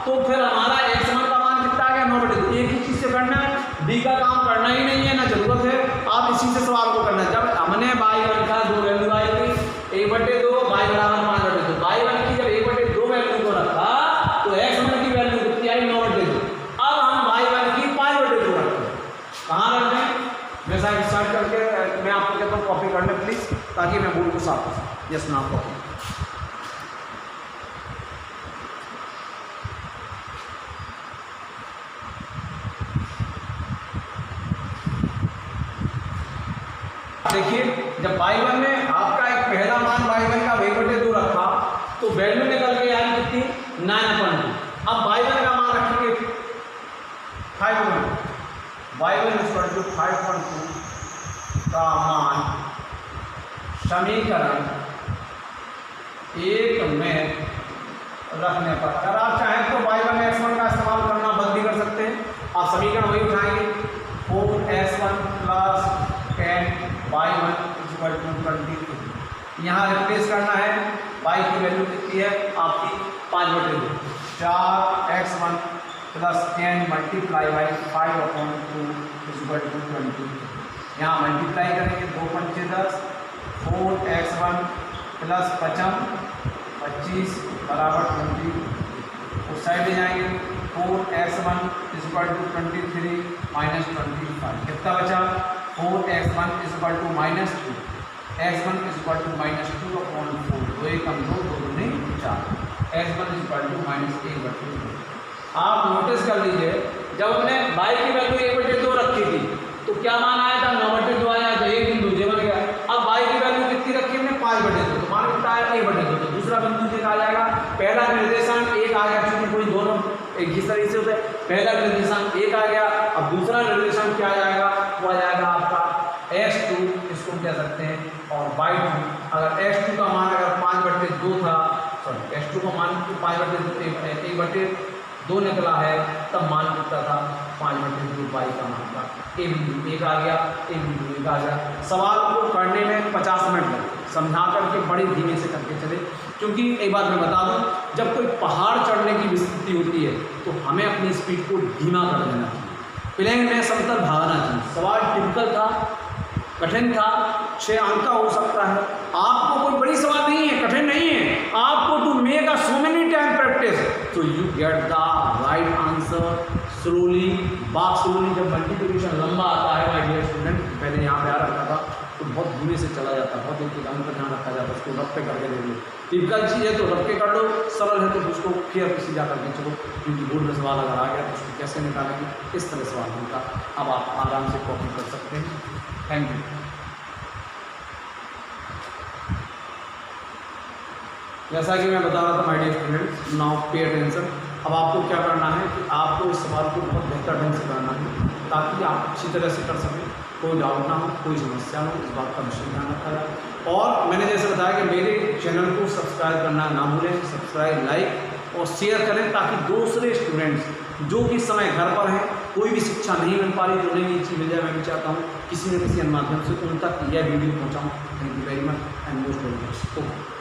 तो फिर हमारा x1 का मान कितना आ गया, 9/2। एक ही चीज से करना है, डी का काम करना ही नहीं है, ना जरूरत है, आप इसी से सवाल को करना है। जब हमने y1 का 2 वैल्यू आई थी, 1/2, y बराबर 5/2। y1 की जब 1/2 वैल्यू को रखा, तो x1 की वैल्यू कितनी आई, 9/2। अब हम y1 की 5/2 रखते हैं। कहाँ रखते हैं, मैं साइड स्टार्ट करके मैं आपको कहता हूँ कॉपी कर लें प्लीज, ताकि मैं बोर्ड को साफ कर सकूँ। यस ना कॉपी। देखिए जब y1 में आपका एक पहला मान y1 का 1/2 रखा, तो वैल्यू निकल के यार कितनी, 9/2। अब y1 का मान रखेंगे 5/2। y1 = 5/2 का मान समीकरण 1 में रखने पर, अगर आप चाहें तो y1 x1 का इस्तेमाल करना बंद भी कर सकते हैं। आप समीकरण वही उठाएंगे, 4s1 + 10 y1 = 23। यहाँ रिप्लेस करना है, y की वैल्यू कितनी है आपकी, 5/2। 4x1 + 10 × 5/2 = 20। यहाँ मल्टीप्लाई करेंगे, 2 × 5 = 10। 4x1 + 25 = 20। उस साइड ले जाएंगे, 4x1 = 23 - 25। कितना बचा, 4x1 = -2, x1 = -2/4। 2 1 कम 2, 2 दूनी 4, x1 = -1/2। आप नोटिस कर लीजिए, जब हमने y की वैल्यू 1/2 रखी थी, तो क्या मान आया था, 9/2 आया, तो एक बिंदु जे बन गया। अब y की वैल्यू कितनी रखी हमने, 5/2, तो मान कितना आया, 1/2। तो दूसरा बिंदु जे आ जाएगा, पहला निर्देशांक 1 आ गया, क्योंकि कोई दोनों एक ही तरीके से होते हैं। पहला निर्देशांक 1 आ गया, अब दूसरा निर्देशांक क्या आ जाएगा, वो आ जाएगा आपका s2, इसको कह सकते हैं, और y2। अगर s2 का मान अगर 5/2 था, सॉरी s2 का मान 1/2 निकला है, तब मान कितना था, 5/2 y का मान था। ए बिंदु 1 आ गया, ए बिंदु 1 आ गया। सवाल को करने में 50 मिनट लगे, समझा करके बड़ी धीमे से करके चले, क्योंकि एक बात मैं बता दूं, जब कोई पहाड़ चढ़ने की स्थिति होती है, तो हमें अपनी स्पीड को धीमा कर देना चाहिए, प्लेन में समतल भागना चाहिए। सवाल टिपिकल था, कठिन था, 6 अंक का हो सकता है। आपको कोई बड़ी सवाल नहीं है, कठिन नहीं है, आपको to make a so many time practice, तो you get the right answer slowly. Slowly जब मल्टीप्लिकेशन लंबा आता है माय डियर स्टूडेंट, पहले यहाँ पे आ रखा था, तो बहुत धीमे से चला जाता है, बहुत एक अंक पर ध्यान रखा जाता है, उसको रफ पे करके देख लो। टिपिकल चीज़ है तो रफ पे कर लो, सरल है तो उसको फिर सीधा करके चलो, क्योंकि बोर्ड में सवाल अगर आ गया तो उसको कैसे निकालेंगे, इस तरह सवाल बनता। अब आप आराम से कॉपी कर सकते हैं। Thank you. जैसा कि मैं बता रहा था my dear students, now pay attention. अब आपको क्या करना है कि आपको इस सवाल को बहुत बेहतर ढंग से करना है, ताकि आप अच्छी तरह से कर सकें, कोई डाउट ना हो, कोई समस्या ना हो, इस बात का विशेष ध्यान रखा जाए। और मैंने जैसे बताया कि मेरे चैनल को सब्सक्राइब करना ना भूलें, सब्सक्राइब, लाइक और शेयर करें, ताकि दूसरे स्टूडेंट्स जो कि इस समय घर पर हैं, कोई भी शिक्षा नहीं मिल पा रही, जो नई चीज़ मिल जाए, मैं भी चाहता हूँ किसी न किसी माध्यम से उन तक यह वीडियो पहुँचाऊँ। Thank you very much. and most dangerous. Okay.